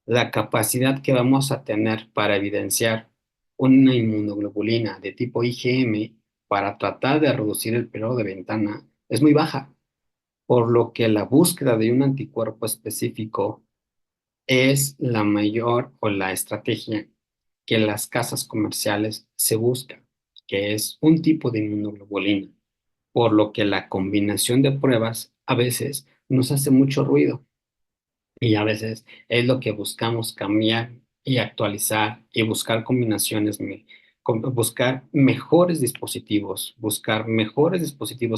B: la capacidad que vamos a tener para evidenciar una inmunoglobulina de tipo IgM para tratar de reducir el periodo de ventana es muy baja, por lo que la búsqueda de un anticuerpo específico es la mayor o la estrategia que las casas comerciales se buscan, que es un tipo de inmunoglobulina, por lo que la combinación de pruebas a veces nos hace mucho ruido y a veces es lo que buscamos cambiar y actualizar y buscar combinaciones, buscar mejores dispositivos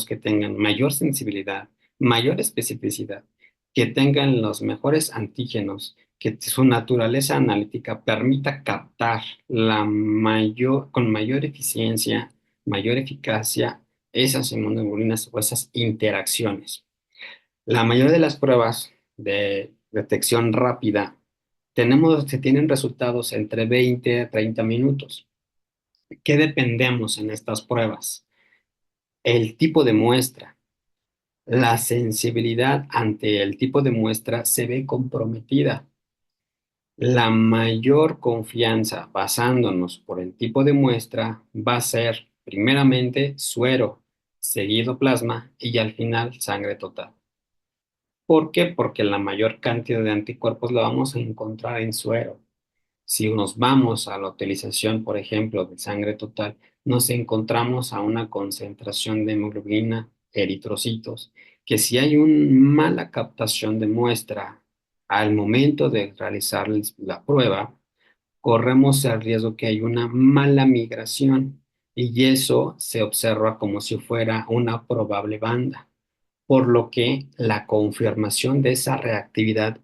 B: que tengan mayor sensibilidad, mayor especificidad, que tengan los mejores antígenos, que su naturaleza analítica permita captar con mayor eficiencia, mayor eficacia esas inmunoglobulinas o esas interacciones. La mayoría de las pruebas de detección rápida se tienen resultados entre 20 a 30 minutos. ¿Qué dependemos en estas pruebas? El tipo de muestra. La sensibilidad ante el tipo de muestra se ve comprometida. La mayor confianza basándonos por el tipo de muestra va a ser primeramente suero, seguido plasma y al final sangre total. ¿Por qué? Porque la mayor cantidad de anticuerpos la vamos a encontrar en suero. Si nos vamos a la utilización, por ejemplo, de sangre total, nos encontramos a una concentración de hemoglobina, eritrocitos, que si hay una mala captación de muestra al momento de realizar la prueba, corremos el riesgo que hay una mala migración y eso se observa como si fuera una probable banda, por lo que la confirmación de esa reactividad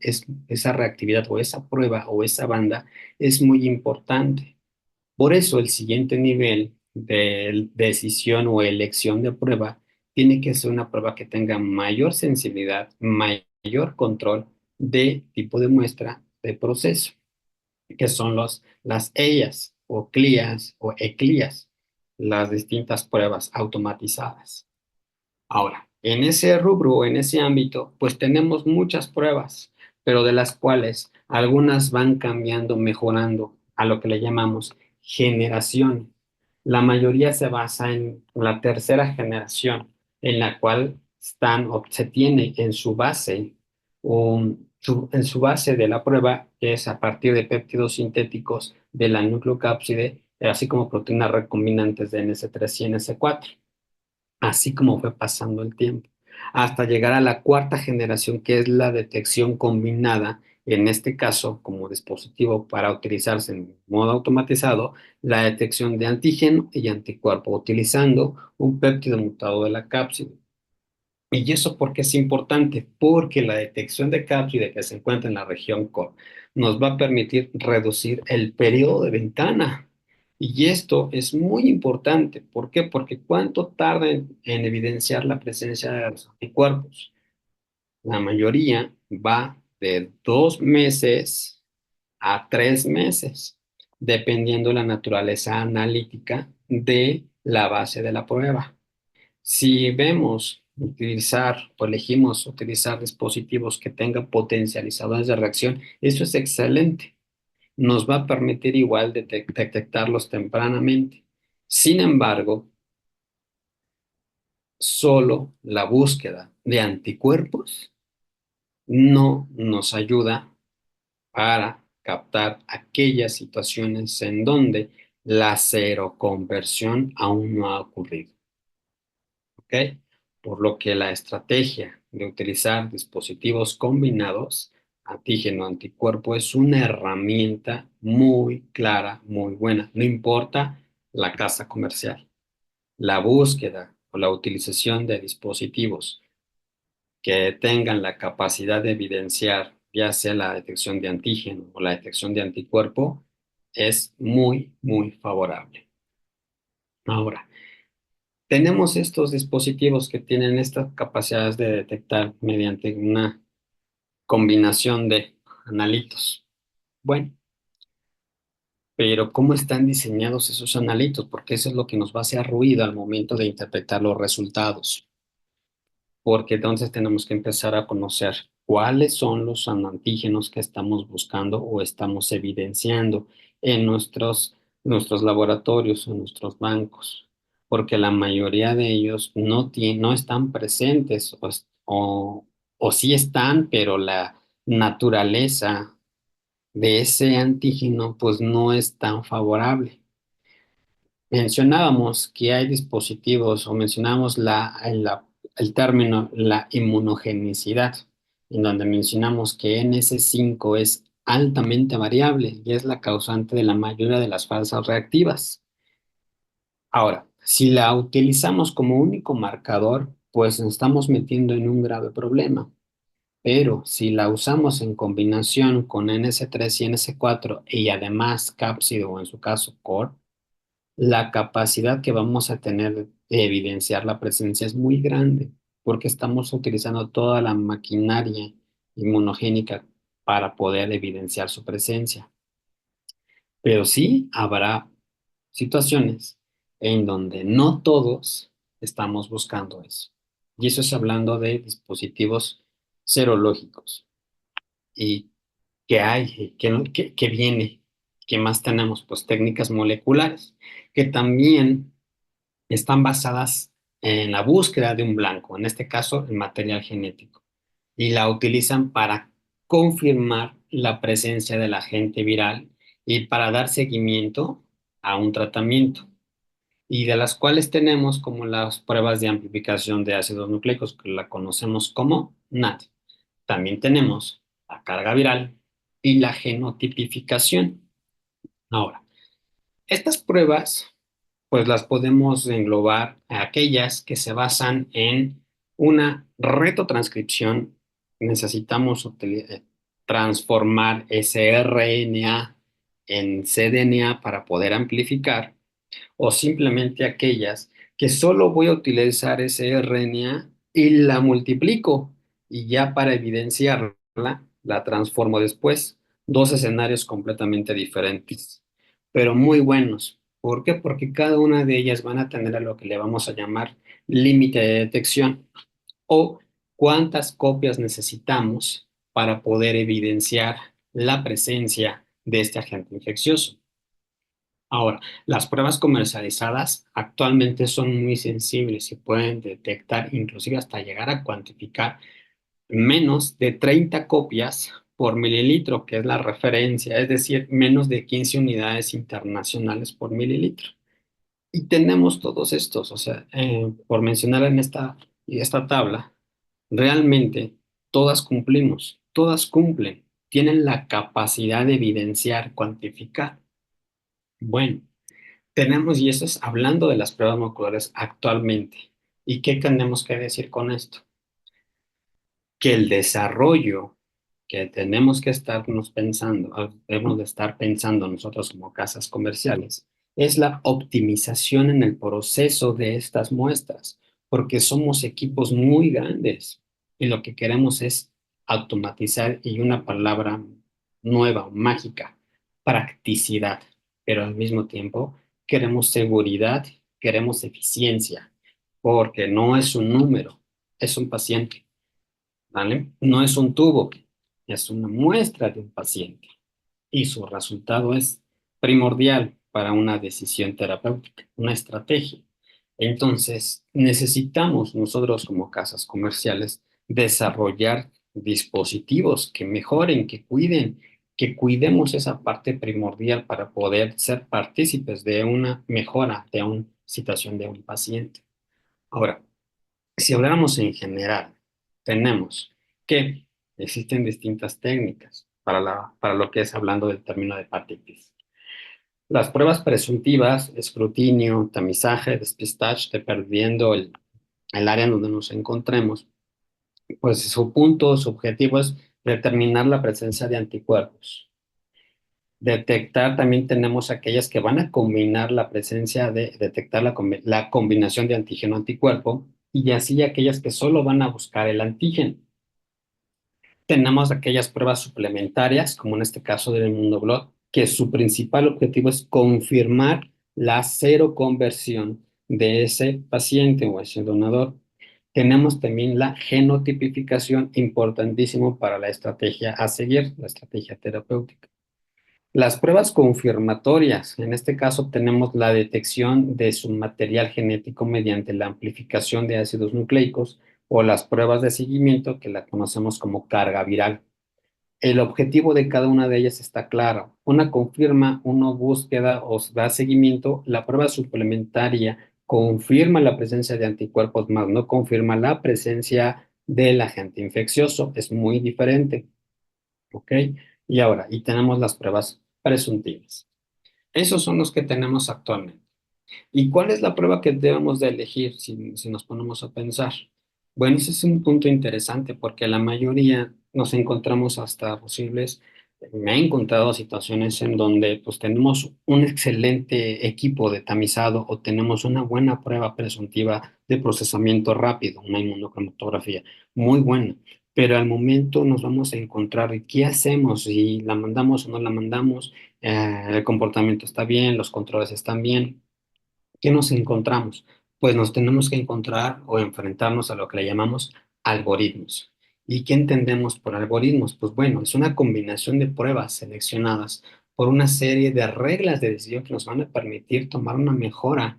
B: o esa prueba o esa banda es muy importante. Por eso el siguiente nivel de decisión o elección de prueba tiene que ser una prueba que tenga mayor sensibilidad, mayor control de tipo de muestra de proceso, que son las EIAs o CLIAs o ECLIAs, las distintas pruebas automatizadas. Ahora, en ese rubro, en ese ámbito, pues tenemos muchas pruebas, pero de las cuales algunas van cambiando, mejorando a lo que le llamamos generación. La mayoría se basa en la tercera generación, en la cual están o se tiene en su base, en su base de la prueba, que es a partir de péptidos sintéticos de la nucleocápside, así como proteínas recombinantes de NS3 y NS4, así como fue pasando el tiempo, hasta llegar a la cuarta generación, que es la detección combinada, en este caso como dispositivo para utilizarse en modo automatizado, la detección de antígeno y anticuerpo, utilizando un péptido mutado de la cápside. ¿Y eso por qué es importante? Porque la detección de cápside que se encuentra en la región core nos va a permitir reducir el periodo de ventana. Y esto es muy importante. ¿Por qué? Porque ¿cuánto tarda en evidenciar la presencia de los anticuerpos? La mayoría va de 2 meses a 3 meses, dependiendo la naturaleza analítica de la base de la prueba. Si vemos utilizar o elegimos utilizar dispositivos que tengan potencializadores de reacción, eso es excelente. Nos va a permitir igual detectarlos tempranamente. Sin embargo, solo la búsqueda de anticuerpos no nos ayuda para captar aquellas situaciones en donde la seroconversión aún no ha ocurrido. ¿Ok? Por lo que la estrategia de utilizar dispositivos combinados, antígeno-anticuerpo, es una herramienta muy clara, muy buena. No importa la casa comercial. La búsqueda o la utilización de dispositivos que tengan la capacidad de evidenciar ya sea la detección de antígeno o la detección de anticuerpo es muy, muy favorable. Ahora, tenemos estos dispositivos que tienen estas capacidades de detectar mediante una combinación de analitos. Bueno, pero ¿cómo están diseñados esos analitos? Porque eso es lo que nos va a hacer ruido al momento de interpretar los resultados. Porque entonces tenemos que empezar a conocer cuáles son los antígenos que estamos buscando o estamos evidenciando en nuestros laboratorios o nuestros bancos, porque la mayoría de ellos no están presentes o sí están, pero la naturaleza de ese antígeno pues no es tan favorable. Mencionábamos que hay dispositivos o mencionamos el término la inmunogenicidad, en donde mencionamos que NS5 es altamente variable y es la causante de la mayoría de las falsas reactivas. Ahora, si la utilizamos como único marcador, pues nos estamos metiendo en un grave problema. Pero si la usamos en combinación con NS3 y NS4 y además cápsido o en su caso core, la capacidad que vamos a tener de evidenciar la presencia es muy grande, porque estamos utilizando toda la maquinaria inmunogénica para poder evidenciar su presencia. Pero sí habrá situaciones en donde no todos estamos buscando eso. Y eso es hablando de dispositivos serológicos. ¿Y qué hay? ¿Qué viene? ¿Qué más tenemos? Pues técnicas moleculares, que también están basadas en la búsqueda de un blanco, en este caso el material genético, y la utilizan para confirmar la presencia del agente viral y para dar seguimiento a un tratamiento, y de las cuales tenemos como las pruebas de amplificación de ácidos nucleicos, que la conocemos como NAT. También tenemos la carga viral y la genotipificación. Ahora, estas pruebas, pues las podemos englobar a aquellas que se basan en una retrotranscripción. Necesitamos transformar ese RNA en cDNA para poder amplificar, o simplemente aquellas que solo voy a utilizar ese RNA y la multiplico y ya para evidenciarla la transformo después. Dos escenarios completamente diferentes, pero muy buenos. ¿Por qué? Porque cada una de ellas van a tener a lo que le vamos a llamar límite de detección o cuántas copias necesitamos para poder evidenciar la presencia de este agente infeccioso. Ahora, las pruebas comercializadas actualmente son muy sensibles y pueden detectar, inclusive hasta llegar a cuantificar menos de 30 copias por mililitro, que es la referencia, es decir, menos de 15 unidades internacionales por mililitro. Y tenemos todos estos, o sea, por mencionar en esta tabla, realmente todas cumplimos, todas cumplen, tienen la capacidad de evidenciar, cuantificar. Bueno. Tenemos, y eso es hablando de las pruebas moleculares actualmente. ¿Y qué tenemos que decir con esto? Que el desarrollo que tenemos que estarnos pensando, debemos de estar pensando nosotros como casas comerciales, es la optimización en el proceso de estas muestras, porque somos equipos muy grandes y lo que queremos es automatizar y una palabra nueva, mágica, practicidad, pero al mismo tiempo queremos seguridad, queremos eficiencia, porque no es un número, es un paciente. ¿Vale? No es un tubo, es una muestra de un paciente y su resultado es primordial para una decisión terapéutica, una estrategia. Entonces, necesitamos nosotros como casas comerciales desarrollar dispositivos que mejoren, que cuiden, que cuidemos esa parte primordial para poder ser partícipes de una mejora de una situación de un paciente. Ahora, si habláramos en general, tenemos que existen distintas técnicas para lo que es hablando del término de hepatitis. Las pruebas presuntivas, escrutinio, tamizaje, despistaje, dependiendo el área en donde nos encontremos, pues su punto, su objetivo es determinar la presencia de anticuerpos. Detectar también tenemos aquellas que van a combinar la presencia de detectar la combinación de antígeno-anticuerpo y así aquellas que solo van a buscar el antígeno. Tenemos aquellas pruebas suplementarias, como en este caso del inmunoglot, que su principal objetivo es confirmar la cero conversión de ese paciente o ese donador. Tenemos también la genotipificación, importantísimo para la estrategia a seguir, la estrategia terapéutica. Las pruebas confirmatorias, en este caso tenemos la detección de su material genético mediante la amplificación de ácidos nucleicos o las pruebas de seguimiento que la conocemos como carga viral. El objetivo de cada una de ellas está claro. Una confirma, una búsqueda o da seguimiento. La prueba suplementaria confirma la presencia de anticuerpos, más no confirma la presencia del agente infeccioso. Es muy diferente. ¿Ok? Y ahora, y tenemos las pruebas presuntivas. Esos son los que tenemos actualmente. ¿Y cuál es la prueba que debemos de elegir si nos ponemos a pensar? Bueno, ese es un punto interesante porque la mayoría nos encontramos hasta posibles, me he encontrado situaciones en donde pues tenemos un excelente equipo de tamizado o tenemos una buena prueba presuntiva de procesamiento rápido, una inmunocromatografía muy buena, pero al momento nos vamos a encontrar, ¿qué hacemos? Si la mandamos o no la mandamos, el comportamiento está bien, los controles están bien. ¿Qué nos encontramos? Pues nos tenemos que encontrar o enfrentarnos a lo que le llamamos algoritmos. ¿Y qué entendemos por algoritmos? Pues bueno, es una combinación de pruebas seleccionadas por una serie de reglas de decisión que nos van a permitir tomar una mejora,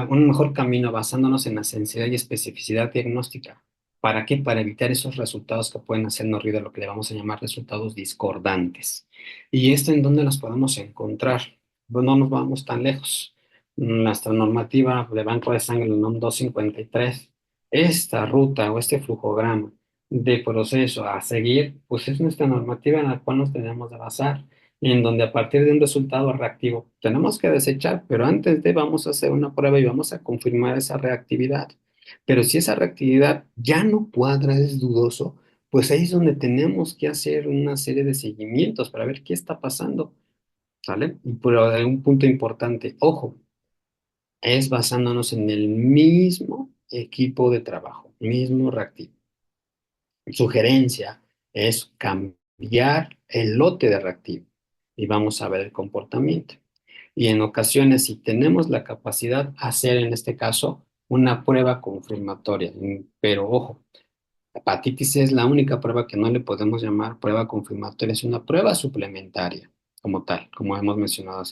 B: un mejor camino basándonos en la sensibilidad y especificidad diagnóstica. ¿Para qué? Para evitar esos resultados que pueden hacernos ruido, lo que le vamos a llamar resultados discordantes. ¿Y esto en dónde los podemos encontrar? Pues no nos vamos tan lejos. Nuestra normativa de banco de sangre, el NOM 253, esta ruta o este flujograma de proceso a seguir, pues es nuestra normativa en la cual nos tenemos de basar. en donde a partir de un resultado reactivo tenemos que desechar, pero antes de vamos a hacer una prueba y vamos a confirmar esa reactividad. Pero si esa reactividad ya no cuadra, es dudoso, pues ahí es donde tenemos que hacer una serie de seguimientos para ver qué está pasando, ¿sale? Pero hay un punto importante, ojo, es basándonos en el mismo equipo de trabajo, mismo reactivo. Sugerencia es cambiar el lote de reactivo y vamos a ver el comportamiento. Y en ocasiones, si tenemos la capacidad, hacer en este caso una prueba confirmatoria. Pero ojo, hepatitis C es la única prueba que no le podemos llamar prueba confirmatoria, es una prueba suplementaria como tal, como hemos mencionado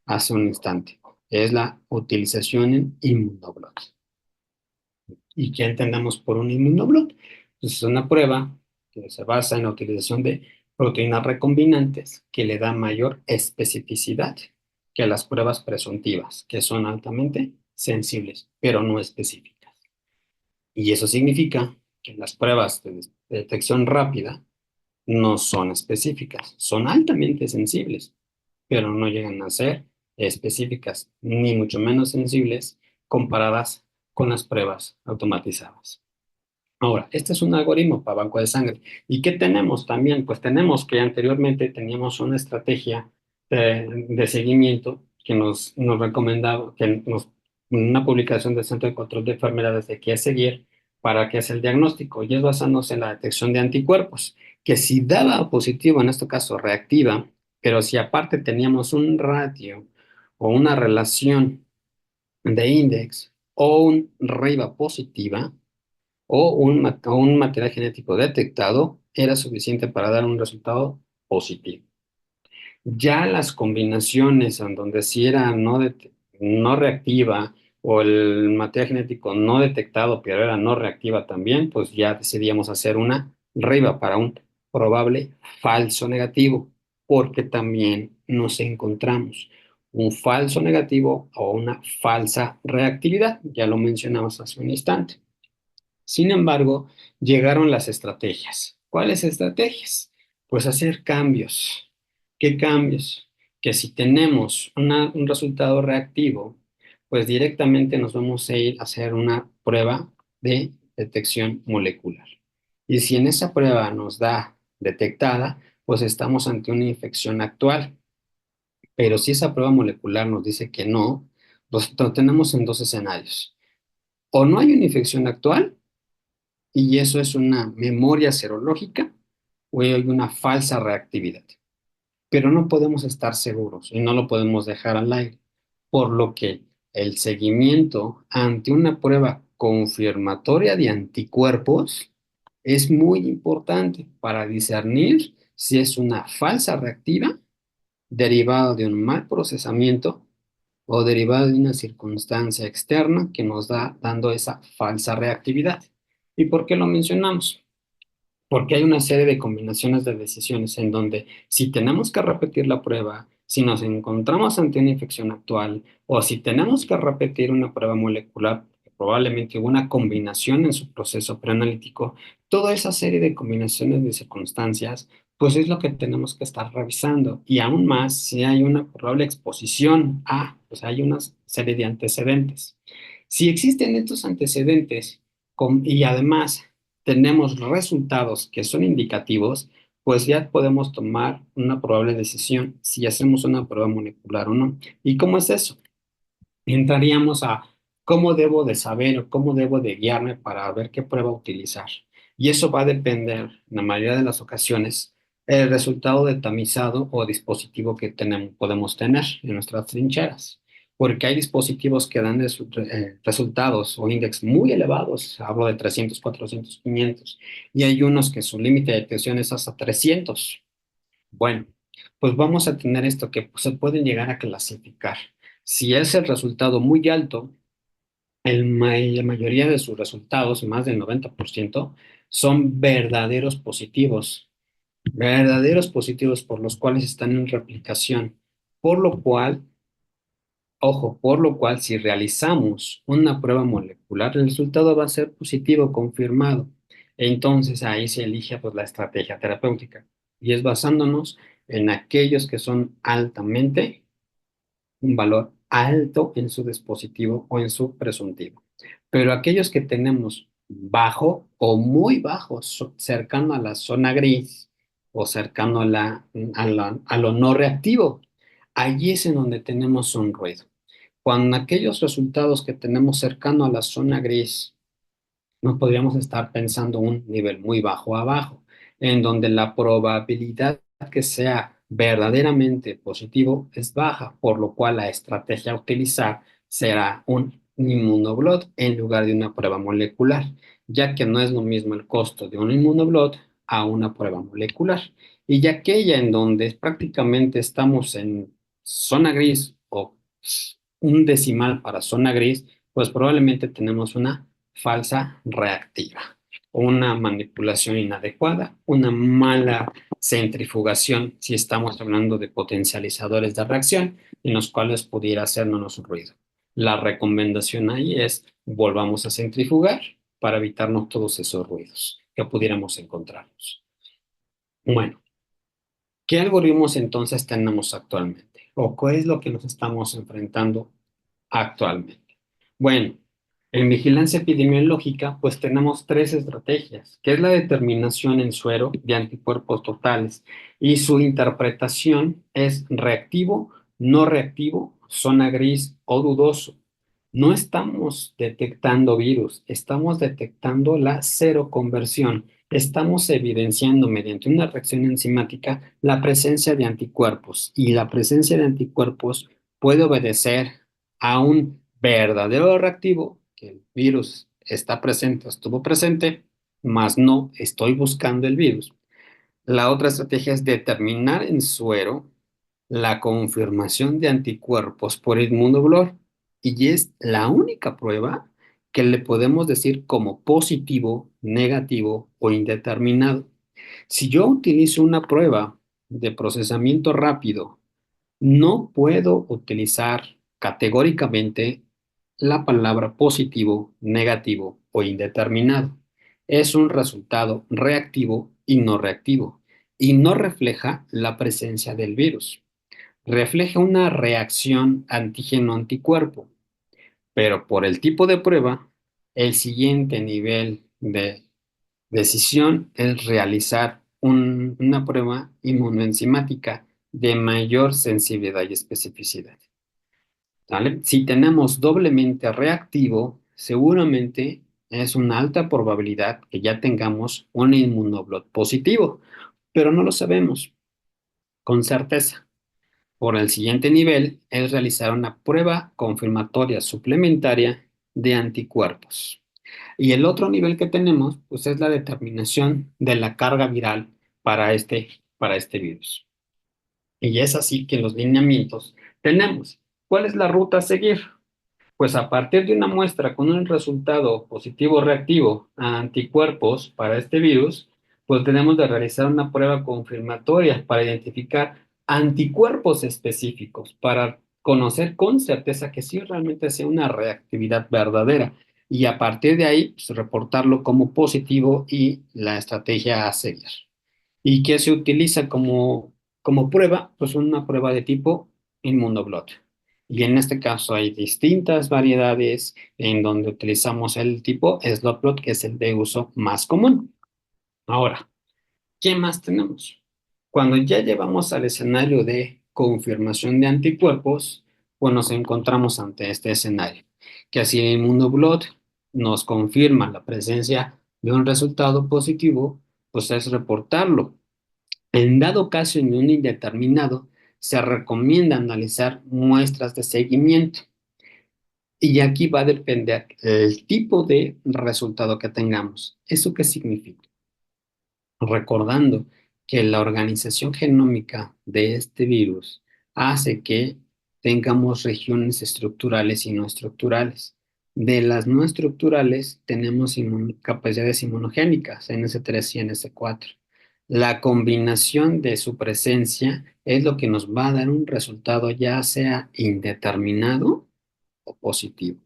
B: hace un instante. Es la utilización en inmunoglóbulos. ¿Y qué entendemos por un inmunoblot? Pues es una prueba que se basa en la utilización de proteínas recombinantes que le dan mayor especificidad que las pruebas presuntivas, que son altamente sensibles, pero no específicas. Y eso significa que las pruebas de detección rápida no son específicas, son altamente sensibles, pero no llegan a ser específicas, ni mucho menos sensibles comparadas con las pruebas automatizadas. Ahora, este es un algoritmo para banco de sangre. ¿Y qué tenemos también? Pues tenemos que anteriormente teníamos una estrategia de seguimiento que nos recomendaba, una publicación del Centro de Control de Enfermedades de qué seguir para que es el diagnóstico, y es basándose en la detección de anticuerpos, que si daba positivo, en este caso reactiva, pero si aparte teníamos un ratio o una relación de index o un RIVA positiva, o un material genético detectado era suficiente para dar un resultado positivo. Ya las combinaciones en donde si era no reactiva o el material genético no detectado, pero era no reactiva también, pues ya decidíamos hacer una RIVA para un probable falso negativo, porque también nos encontramos un falso negativo o una falsa reactividad, ya lo mencionamos hace un instante. Sin embargo, llegaron las estrategias. ¿Cuáles estrategias? Pues hacer cambios. ¿Qué cambios? Que si tenemos un resultado reactivo, pues directamente nos vamos a ir a hacer una prueba de detección molecular. Y si en esa prueba nos da detectada, pues estamos ante una infección actual. Pero si esa prueba molecular nos dice que no, pues lo tenemos en dos escenarios. O no hay una infección actual, y eso es una memoria serológica o hay una falsa reactividad. Pero no podemos estar seguros y no lo podemos dejar al aire, por lo que el seguimiento ante una prueba confirmatoria de anticuerpos es muy importante para discernir si es una falsa reactiva derivada de un mal procesamiento o derivada de una circunstancia externa que nos da dando esa falsa reactividad. ¿Y por qué lo mencionamos? Porque hay una serie de combinaciones de decisiones en donde si tenemos que repetir la prueba, si nos encontramos ante una infección actual o si tenemos que repetir una prueba molecular, probablemente hubo una combinación en su proceso preanalítico, toda esa serie de combinaciones de circunstancias, pues es lo que tenemos que estar revisando. Y aún más, si hay una probable exposición a, pues hay una serie de antecedentes. Si existen estos antecedentes y además tenemos resultados que son indicativos, pues ya podemos tomar una probable decisión si hacemos una prueba molecular o no. ¿Y cómo es eso? Entraríamos a cómo debo de saber o cómo debo de guiarme para ver qué prueba utilizar. Y eso va a depender, en la mayoría de las ocasiones, el resultado de tamizado o dispositivo que podemos tener en nuestras trincheras. Porque hay dispositivos que dan resultados o índices muy elevados, hablo de 300, 400, 500, y hay unos que su límite de detección es hasta 300. Bueno, pues vamos a tener esto que se pueden llegar a clasificar. Si es el resultado muy alto, la mayoría de sus resultados, más del 90%, son verdaderos positivos por los cuales están en replicación. Por lo cual, ojo, por lo cual si realizamos una prueba molecular, el resultado va a ser positivo, confirmado. Entonces ahí se elige pues, la estrategia terapéutica y es basándonos en aquellos que son altamente, un valor alto en su dispositivo o en su presuntivo. Pero aquellos que tenemos bajo o muy bajo, cercano a la zona gris o cercano a lo no reactivo, allí es en donde tenemos un ruido. Cuando aquellos resultados que tenemos cercano a la zona gris, no podríamos estar pensando un nivel muy bajo abajo, en donde la probabilidad que sea verdaderamente positivo es baja, por lo cual la estrategia a utilizar será un inmunoblot en lugar de una prueba molecular, ya que no es lo mismo el costo de un inmunoblot a una prueba molecular. Y ya aquella en donde prácticamente estamos en zona gris o un decimal para zona gris, pues probablemente tenemos una falsa reactiva, una manipulación inadecuada, una mala centrifugación si estamos hablando de potencializadores de reacción en los cuales pudiera hacernos ruido. La recomendación ahí es volvamos a centrifugar para evitarnos todos esos ruidos que pudiéramos encontrarnos. Bueno, ¿qué algoritmos entonces tenemos actualmente? ¿O qué es lo que nos estamos enfrentando actualmente? Bueno, en vigilancia epidemiológica, pues tenemos tres estrategias, que es la determinación en suero de anticuerpos totales y su interpretación es reactivo, no reactivo, zona gris o dudoso. No estamos detectando virus, estamos detectando la seroconversión. Estamos evidenciando mediante una reacción enzimática la presencia de anticuerpos y la presencia de anticuerpos puede obedecer a un verdadero reactivo, que el virus está presente, estuvo presente, mas no estoy buscando el virus. La otra estrategia es determinar en suero la confirmación de anticuerpos por inmunoblot y es la única prueba que le podemos decir como positivo, negativo o indeterminado. Si yo utilizo una prueba de procesamiento rápido, no puedo utilizar categóricamente la palabra positivo, negativo o indeterminado. Es un resultado reactivo y no reactivo y no refleja la presencia del virus. Refleja una reacción antígeno-anticuerpo, pero por el tipo de prueba, el siguiente nivel de decisión es realizar una prueba inmunoenzimática de mayor sensibilidad y especificidad. ¿Vale? Si tenemos doblemente reactivo, seguramente es una alta probabilidad que ya tengamos un inmunoblot positivo, pero no lo sabemos con certeza. Por el siguiente nivel es realizar una prueba confirmatoria suplementaria de anticuerpos. Y el otro nivel que tenemos, pues es la determinación de la carga viral para este virus. Y es así que en los lineamientos tenemos, ¿cuál es la ruta a seguir? Pues a partir de una muestra con un resultado positivo reactivo a anticuerpos para este virus, pues tenemos de realizar una prueba confirmatoria para identificar anticuerpos específicos, para conocer con certeza que sí realmente sea una reactividad verdadera y a partir de ahí pues, reportarlo como positivo y la estrategia a seguir. ¿Y qué se utiliza como prueba? Pues una prueba de tipo inmunoblot. Y en este caso hay distintas variedades en donde utilizamos el tipo slotblot, que es el de uso más común. Ahora, ¿qué más tenemos? Cuando ya llevamos al escenario de confirmación de anticuerpos, pues nos encontramos ante este escenario, que así el inmunoblot nos confirma la presencia de un resultado positivo, pues es reportarlo en dado caso en un indeterminado, se recomienda analizar muestras de seguimiento y aquí va a depender el tipo de resultado que tengamos. ¿Eso qué significa? Recordando que la organización genómica de este virus hace que tengamos regiones estructurales y no estructurales. De las no estructurales tenemos capacidades inmunogénicas, NS3 y NS4. La combinación de su presencia es lo que nos va a dar un resultado ya sea indeterminado o positivo.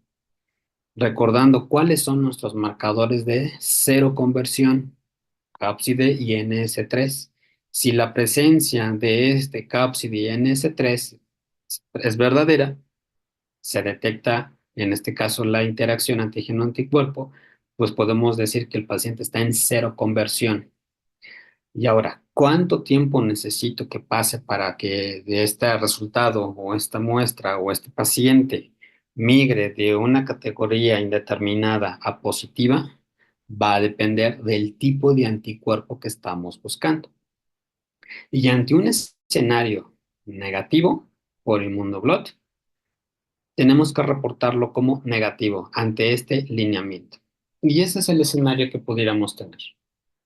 B: Recordando cuáles son nuestros marcadores de cero conversión, cápside y NS3. Si la presencia de este cápside NS3 es verdadera, se detecta, en este caso, la interacción antígeno-anticuerpo, pues podemos decir que el paciente está en cero conversión. Y ahora, ¿cuánto tiempo necesito que pase para que de este resultado o esta muestra o este paciente migre de una categoría indeterminada a positiva? Va a depender del tipo de anticuerpo que estamos buscando. Y ante un escenario negativo por inmunoblot, tenemos que reportarlo como negativo ante este lineamiento. Y ese es el escenario que pudiéramos tener.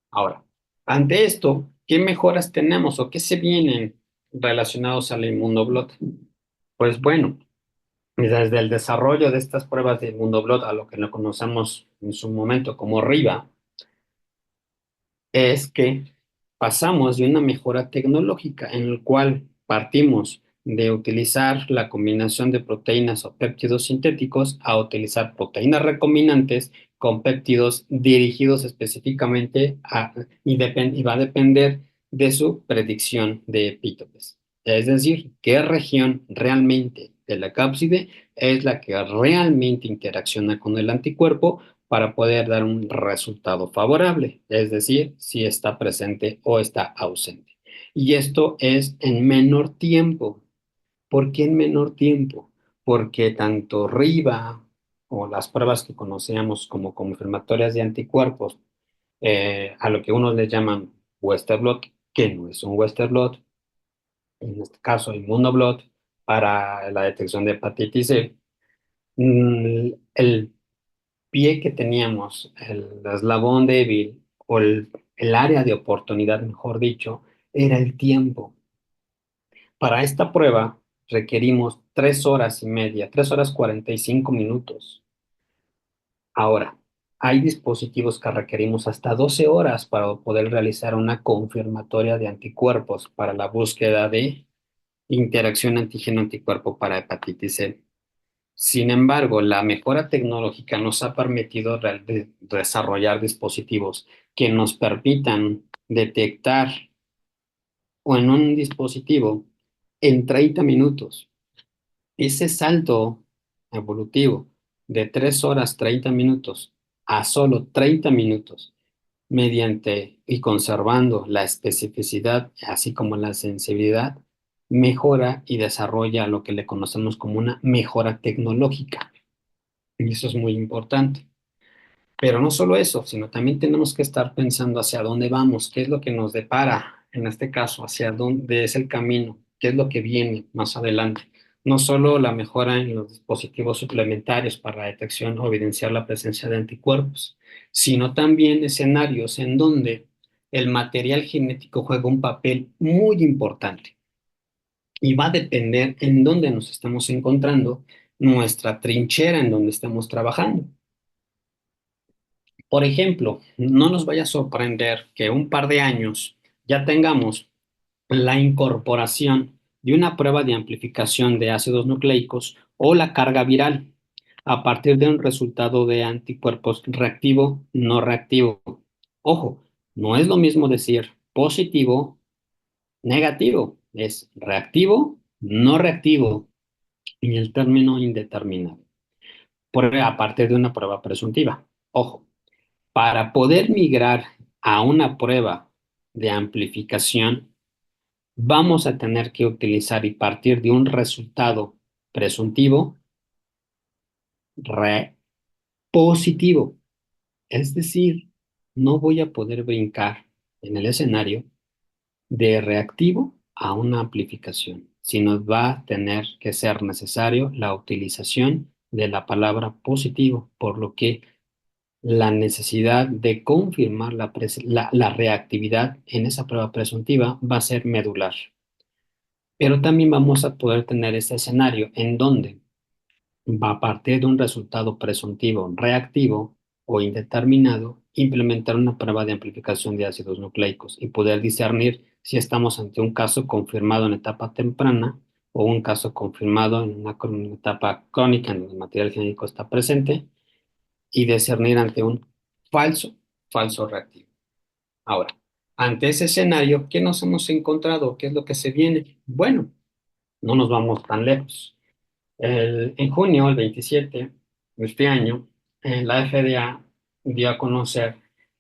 B: Ahora, ante esto, ¿qué mejoras tenemos o qué se vienen relacionados al inmunoblot? Pues bueno, desde el desarrollo de estas pruebas de inmunoblot a lo que lo conocemos en su momento como RIVA, es que pasamos de una mejora tecnológica en el cual partimos de utilizar la combinación de proteínas o péptidos sintéticos a utilizar proteínas recombinantes con péptidos dirigidos específicamente y va a depender de su predicción de epítopes. Es decir, qué región realmente de la cápside es la que realmente interacciona con el anticuerpo para poder dar un resultado favorable, es decir, si está presente o está ausente. Y esto es en menor tiempo. ¿Por qué en menor tiempo? Porque tanto RIVA o las pruebas que conocíamos como confirmatorias de anticuerpos, a lo que unos le llaman Western blot, que no es un Western blot, en este caso inmunoblot, para la detección de hepatitis C, el pie que teníamos, el eslabón débil o el área de oportunidad, mejor dicho, era el tiempo. Para esta prueba requerimos 3 horas y media, 3 horas 45 minutos. Ahora, hay dispositivos que requerimos hasta 12 horas para poder realizar una confirmatoria de anticuerpos para la búsqueda de interacción antígeno-anticuerpo para hepatitis C. Sin embargo, la mejora tecnológica nos ha permitido desarrollar dispositivos que nos permitan detectar o en un dispositivo en 30 minutos. Ese salto evolutivo de 3 horas 30 minutos a solo 30 minutos mediante y conservando la especificidad así como la sensibilidad, mejora y desarrolla lo que le conocemos como una mejora tecnológica. Y eso es muy importante. Pero no solo eso, sino también tenemos que estar pensando hacia dónde vamos, qué es lo que nos depara, en este caso, hacia dónde es el camino, qué es lo que viene más adelante. No solo la mejora en los dispositivos suplementarios para la detección o evidenciar la presencia de anticuerpos, sino también escenarios en donde el material genético juega un papel muy importante y va a depender en dónde nos estamos encontrando, nuestra trinchera en donde estamos trabajando. Por ejemplo, no nos vaya a sorprender que un par de años ya tengamos la incorporación de una prueba de amplificación de ácidos nucleicos o la carga viral a partir de un resultado de anticuerpos reactivo, no reactivo. Ojo, no es lo mismo decir positivo, negativo, es reactivo, no reactivo en el término indeterminado, a partir de una prueba presuntiva. Ojo. Para poder migrar a una prueba de amplificación, vamos a tener que utilizar y partir de un resultado presuntivo positivo. Es decir, no voy a poder brincar en el escenario de reactivo a una amplificación, sino va a tener que ser necesario la utilización de la palabra positivo, por lo que la necesidad de confirmar la reactividad en esa prueba presuntiva va a ser medular. Pero también vamos a poder tener este escenario en donde va a partir de un resultado presuntivo reactivo o indeterminado, implementar una prueba de amplificación de ácidos nucleicos y poder discernir si estamos ante un caso confirmado en etapa temprana o un caso confirmado en una etapa crónica en donde el material genético está presente y discernir ante un falso, falso reactivo. Ahora, Ante ese escenario, ¿qué nos hemos encontrado? ¿Qué es lo que se viene? Bueno, no nos vamos tan lejos. En junio, el 27 de este año, la FDA dio a conocer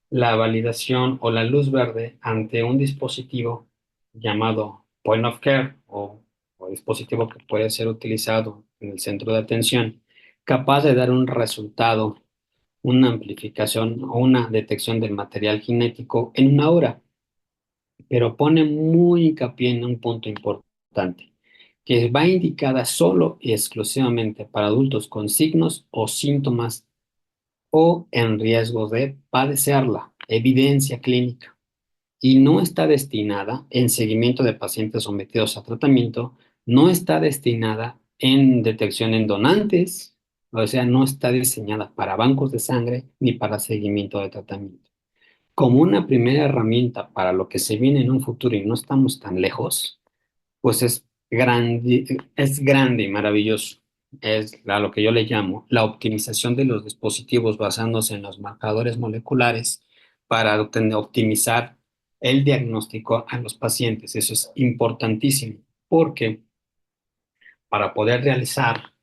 B: la validación o la luz verde ante un dispositivo llamado Point of Care o dispositivo que puede ser utilizado en el centro de atención, capaz de dar un resultado, una amplificación o una detección del material genético en una hora, pero pone muy hincapié en un punto importante, que va indicada solo y exclusivamente para adultos con signos o síntomas o en riesgo de padecerla, evidencia clínica, y no está destinada en seguimiento de pacientes sometidos a tratamiento, no está destinada en detección en donantes, o sea, no está diseñada para bancos de sangre ni para seguimiento de tratamiento. Como una primera herramienta para lo que se viene en un futuro y no estamos tan lejos, pues es grande y maravilloso. Es a lo que yo le llamo la optimización de los dispositivos basándose en los marcadores moleculares para optimizar el diagnóstico a los pacientes. Eso es importantísimo porque para poder realizar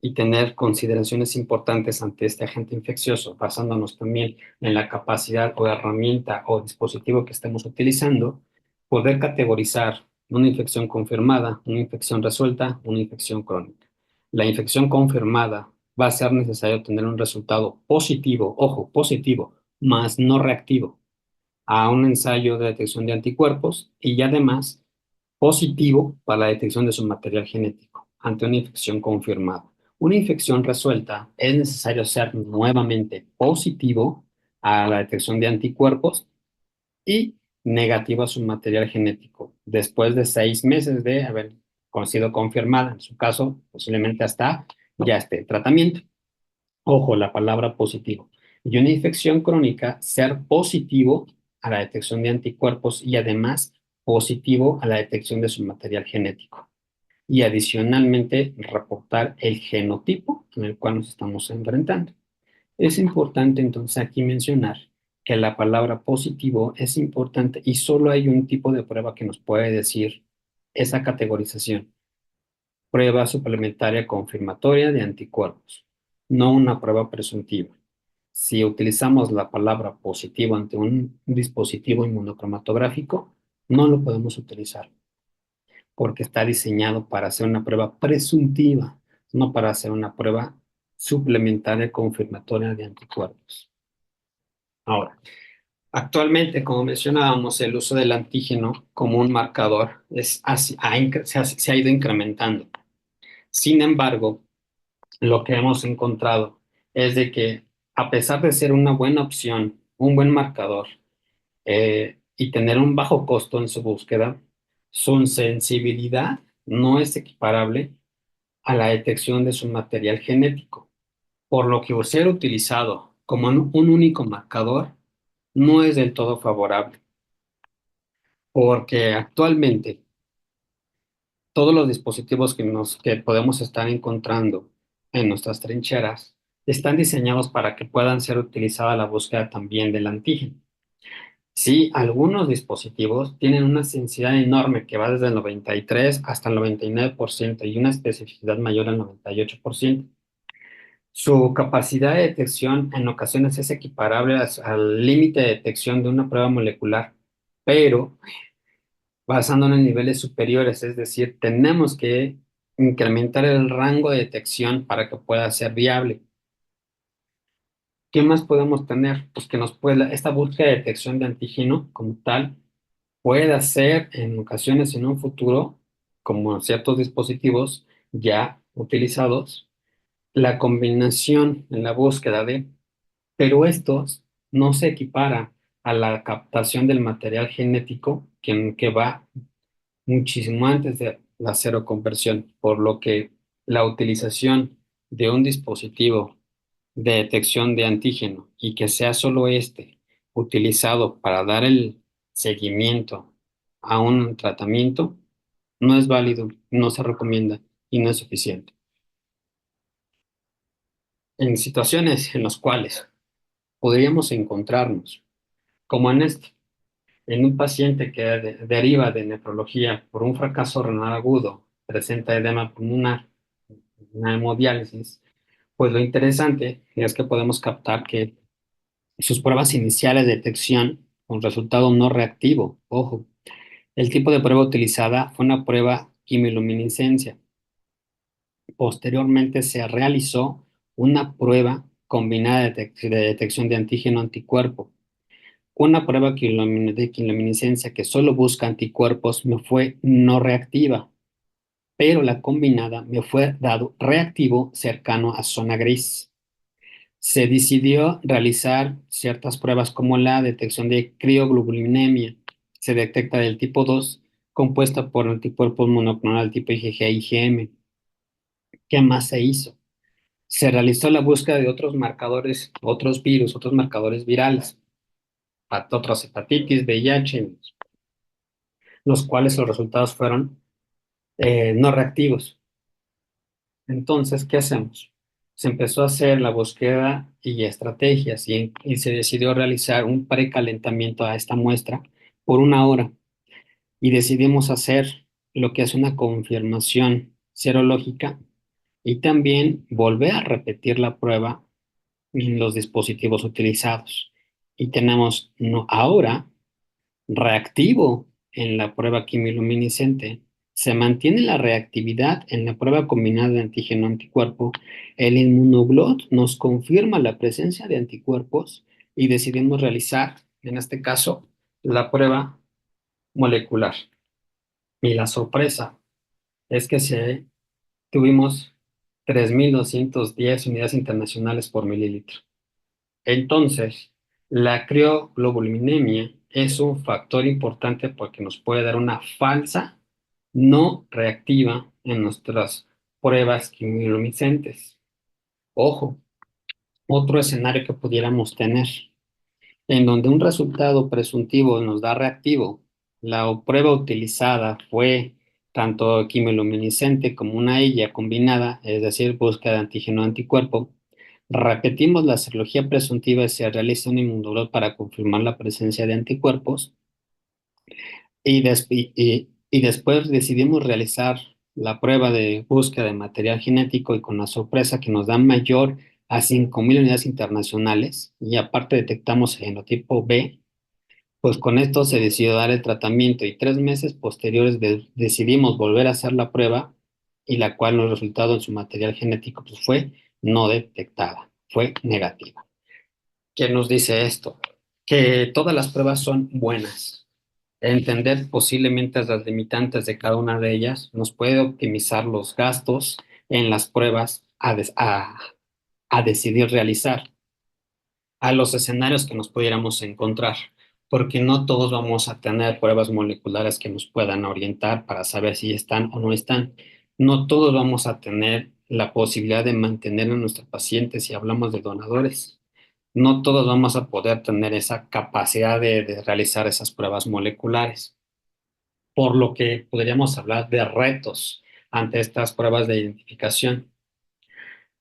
B: y tener consideraciones importantes ante este agente infeccioso, basándonos también en la capacidad o herramienta o dispositivo que estemos utilizando, poder categorizar una infección confirmada, una infección resuelta, una infección crónica. La infección confirmada va a ser necesario tener un resultado positivo, ojo, positivo, más no reactivo, a un ensayo de detección de anticuerpos y además positivo para la detección de su material genético ante una infección confirmada. Una infección resuelta es necesario ser nuevamente positivo a la detección de anticuerpos y negativo a su material genético después de 6 meses de haber sido confirmada. En su caso, posiblemente hasta ya esté en tratamiento. Ojo, la palabra positivo. Y una infección crónica, ser positivo a la detección de anticuerpos y además positivo a la detección de su material genético. Y adicionalmente, reportar el genotipo en el cual nos estamos enfrentando. Es importante entonces aquí mencionar que la palabra positivo es importante y solo hay un tipo de prueba que nos puede decir esa categorización: prueba suplementaria confirmatoria de anticuerpos, no una prueba presuntiva. Si utilizamos la palabra positivo ante un dispositivo inmunocromatográfico, no lo podemos utilizar porque está diseñado para hacer una prueba presuntiva, no para hacer una prueba suplementaria confirmatoria de anticuerpos. Ahora, actualmente, como mencionábamos, el uso del antígeno como un marcador se ha ido incrementando. Sin embargo, lo que hemos encontrado es de que a pesar de ser una buena opción, un buen marcador y tener un bajo costo en su búsqueda, su sensibilidad no es equiparable a la detección de su material genético, por lo que ser utilizado como un único marcador no es del todo favorable, porque actualmente todos los dispositivos que podemos estar encontrando en nuestras trincheras están diseñados para que puedan ser utilizadas la búsqueda también del antígeno. Sí, algunos dispositivos tienen una sensibilidad enorme que va desde el 93 hasta el 99% y una especificidad mayor al 98%. Su capacidad de detección en ocasiones es equiparable al límite de detección de una prueba molecular, pero basándonos en niveles superiores, es decir, tenemos que incrementar el rango de detección para que pueda ser viable. ¿Qué más podemos tener? Pues que esta búsqueda de detección de antígeno como tal pueda ser en ocasiones en un futuro, como ciertos dispositivos ya utilizados, la combinación en la búsqueda pero estos no se equipara a la captación del material genético que va muchísimo antes de la cero conversión, por lo que la utilización de un dispositivo de detección de antígeno y que sea solo este utilizado para dar el seguimiento a un tratamiento no es válido, no se recomienda y no es suficiente. En situaciones en las cuales podríamos encontrarnos, como en este, En un paciente que deriva de nefrología por un fracaso renal agudo, presenta edema pulmonar, una hemodiálisis, pues lo interesante es que podemos captar que sus pruebas iniciales de detección con resultado no reactivo, ojo, el tipo de prueba utilizada fue una prueba quimiluminiscencia. Posteriormente se realizó una prueba combinada de detección de antígeno-anticuerpo. Una prueba de quimiluminiscencia que solo busca anticuerpos me fue no reactiva, pero la combinada me fue dado reactivo cercano a zona gris. Se decidió realizar ciertas pruebas como la detección de crioglobulinemia. Se detecta del tipo 2 compuesta por anticuerpos monoclonal tipo IgG-IgM. ¿Qué más se hizo? Se realizó la búsqueda de otros marcadores, otros virus, otros marcadores virales, otras hepatitis, VIH, los cuales los resultados fueron no reactivos. Entonces, ¿qué hacemos? Se empezó a hacer la búsqueda y estrategias y se decidió realizar un precalentamiento a esta muestra por 1 hora y decidimos hacer lo que es una confirmación serológica y también volver a repetir la prueba en los dispositivos utilizados. Y tenemos ahora reactivo en la prueba quimiluminiscente. Se mantiene la reactividad en la prueba combinada de antígeno-anticuerpo. El inmunoglot nos confirma la presencia de anticuerpos y decidimos realizar, en este caso, la prueba molecular. Y la sorpresa es que tuvimos 3.210 unidades internacionales por mililitro. Entonces, la crioglobulinemia es un factor importante porque nos puede dar una falsa no reactiva en nuestras pruebas quimiluminescentes. Ojo, otro escenario que pudiéramos tener, en donde un resultado presuntivo nos da reactivo, la prueba utilizada fue tanto quimiluminiscente como una ella combinada, es decir, búsqueda de antígeno-anticuerpo. Repetimos la serología presuntiva y se realiza un inmunoglot para confirmar la presencia de anticuerpos y después decidimos realizar la prueba de búsqueda de material genético y con la sorpresa que nos da mayor a 5.000 unidades internacionales y aparte detectamos el genotipo B, pues con esto se decidió dar el tratamiento y 3 meses posteriores decidimos volver a hacer la prueba y la cual el resultado en su material genético pues, fue no detectada, fue negativa. ¿Qué nos dice esto? Que todas las pruebas son buenas. Entender posiblemente las limitantes de cada una de ellas nos puede optimizar los gastos en las pruebas a decidir realizar, a los escenarios que nos pudiéramos encontrar, porque no todos vamos a tener pruebas moleculares que nos puedan orientar para saber si están o no están. No todos vamos a tener la posibilidad de mantener a nuestros pacientes si hablamos de donadores. No todos vamos a poder tener esa capacidad de realizar esas pruebas moleculares, por lo que podríamos hablar de retos ante estas pruebas de identificación.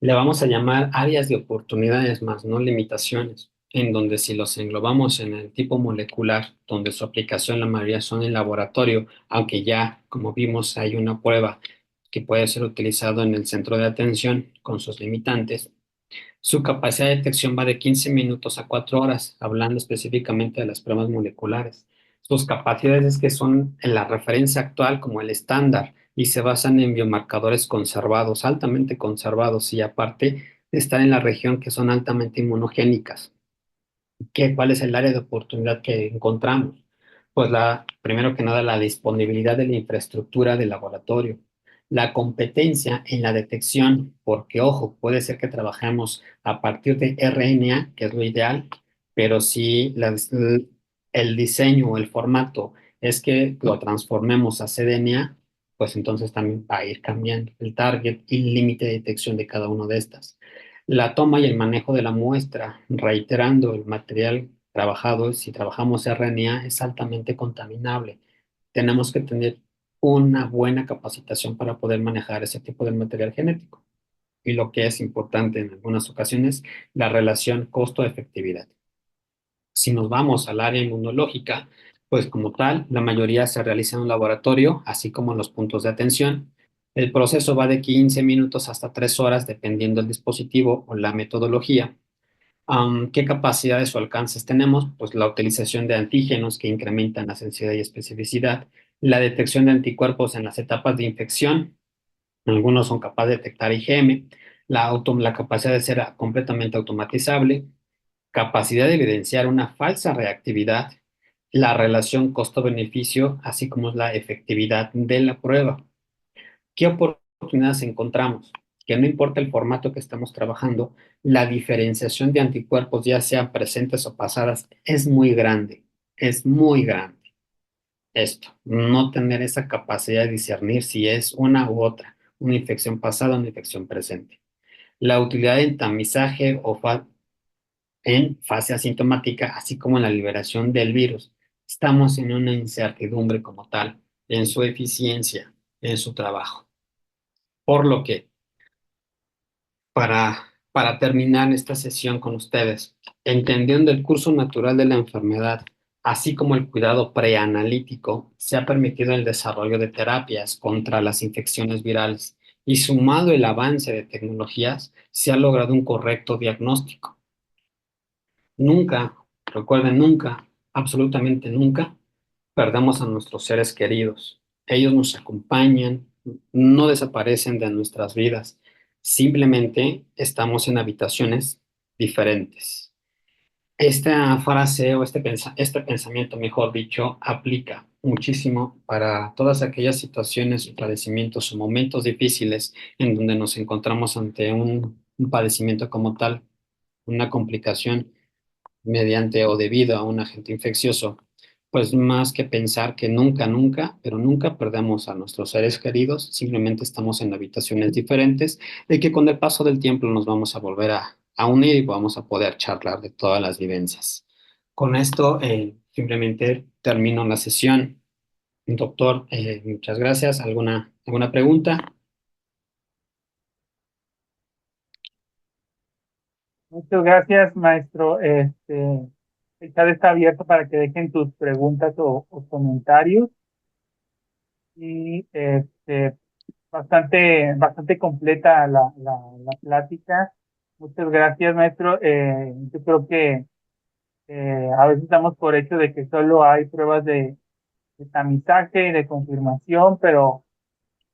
B: Le vamos a llamar áreas de oportunidades más no limitaciones, en donde si los englobamos en el tipo molecular, donde su aplicación la mayoría son en laboratorio, aunque ya, como vimos, hay una prueba que puede ser utilizado en el centro de atención con sus limitantes, su capacidad de detección va de 15 minutos a 4 horas, hablando específicamente de las pruebas moleculares. Sus capacidades es que son en la referencia actual como el estándar y se basan en biomarcadores conservados, altamente conservados y aparte están en la región que son altamente inmunogénicas. ¿Cuál es el área de oportunidad que encontramos? Pues primero que nada, la disponibilidad de la infraestructura del laboratorio, la competencia en la detección, porque ojo, puede ser que trabajemos a partir de RNA, que es lo ideal, pero si el diseño o el formato es que lo transformemos a cDNA, pues entonces también va a ir cambiando el target y el límite de detección de cada una de estas. La toma y el manejo de la muestra, reiterando el material trabajado, si trabajamos RNA, es altamente contaminable. Tenemos que tener una buena capacitación para poder manejar ese tipo de material genético. Y lo que es importante en algunas ocasiones, la relación costo-efectividad. Si nos vamos al área inmunológica, Pues como tal, la mayoría se realiza en un laboratorio, así como en los puntos de atención. El proceso va de 15 minutos hasta 3 horas, dependiendo del dispositivo o la metodología. ¿Qué capacidades o alcances tenemos? Pues la utilización de antígenos que incrementan la sensibilidad y especificidad, la detección de anticuerpos en las etapas de infección, algunos son capaces de detectar IgM, la capacidad de ser completamente automatizable, capacidad de evidenciar una falsa reactividad, la relación costo-beneficio, así como la efectividad de la prueba. ¿Qué oportunidades encontramos? Que no importa el formato que estamos trabajando, la diferenciación de anticuerpos, ya sean presentes o pasadas, es muy grande. Es muy grande. Esto, no tener esa capacidad de discernir si es una u otra, una infección pasada o una infección presente. La utilidad en tamizaje en fase asintomática, así como en la liberación del virus. Estamos en una incertidumbre como tal, en su eficiencia, en su trabajo. Por lo que, para terminar esta sesión con ustedes, entendiendo el curso natural de la enfermedad, así como el cuidado preanalítico, se ha permitido el desarrollo de terapias contra las infecciones virales y sumado el avance de tecnologías, se ha logrado un correcto diagnóstico. Nunca, recuerden, nunca, absolutamente nunca, perdamos a nuestros seres queridos. Ellos nos acompañan, no desaparecen de nuestras vidas. Simplemente estamos en habitaciones diferentes. Esta frase o este pensamiento, mejor dicho, aplica muchísimo para todas aquellas situaciones o padecimientos o momentos difíciles en donde nos encontramos ante un padecimiento como tal, una complicación mediante o debido a un agente infeccioso, pues más que pensar que nunca, nunca, pero nunca perdemos a nuestros seres queridos, simplemente estamos en habitaciones diferentes, de que con el paso del tiempo nos vamos a volver a unir y vamos a poder charlar de todas las vivencias. Con esto, simplemente termino la sesión. Doctor, muchas gracias. ¿Alguna pregunta?
A: Muchas gracias, maestro. El chat está abierto para que dejen tus preguntas o comentarios. Y bastante completa la plática. Muchas gracias, maestro. Yo creo que a veces damos por hecho de que solo hay pruebas de tamizaje y de confirmación, pero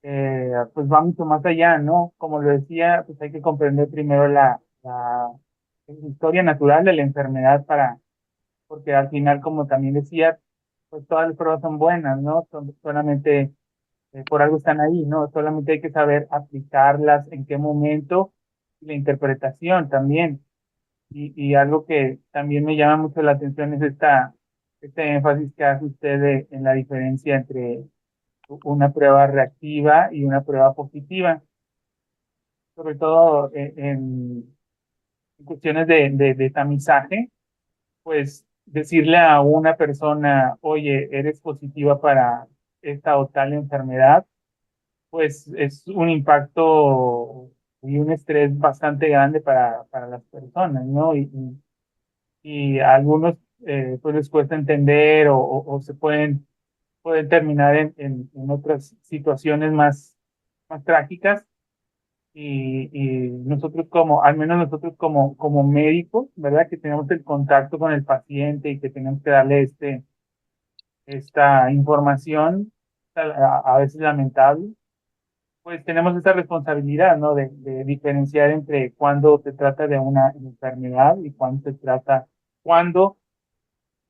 A: pues va mucho más allá, ¿no? Como lo decía, pues hay que comprender primero la historia natural de la enfermedad porque al final, como también decía, pues todas las pruebas son buenas, ¿no? Solamente por algo están ahí, ¿no? Solamente hay que saber aplicarlas, en qué momento, y la interpretación también. Y algo que también me llama mucho la atención es este énfasis que hace usted en la diferencia entre una prueba reactiva y una prueba positiva, sobre todo en cuestiones de tamizaje, pues decirle a una persona, oye, eres positiva para esta o tal enfermedad, pues es un impacto y un estrés bastante grande para las personas, ¿no? Y a algunos pues les cuesta entender o se pueden terminar en otras situaciones más trágicas y nosotros al menos nosotros como médicos, ¿verdad? Que tenemos el contacto con el paciente y que tenemos que darle esta información, a veces lamentable, pues tenemos esta responsabilidad, ¿no? De diferenciar entre cuándo se trata de una enfermedad y cuándo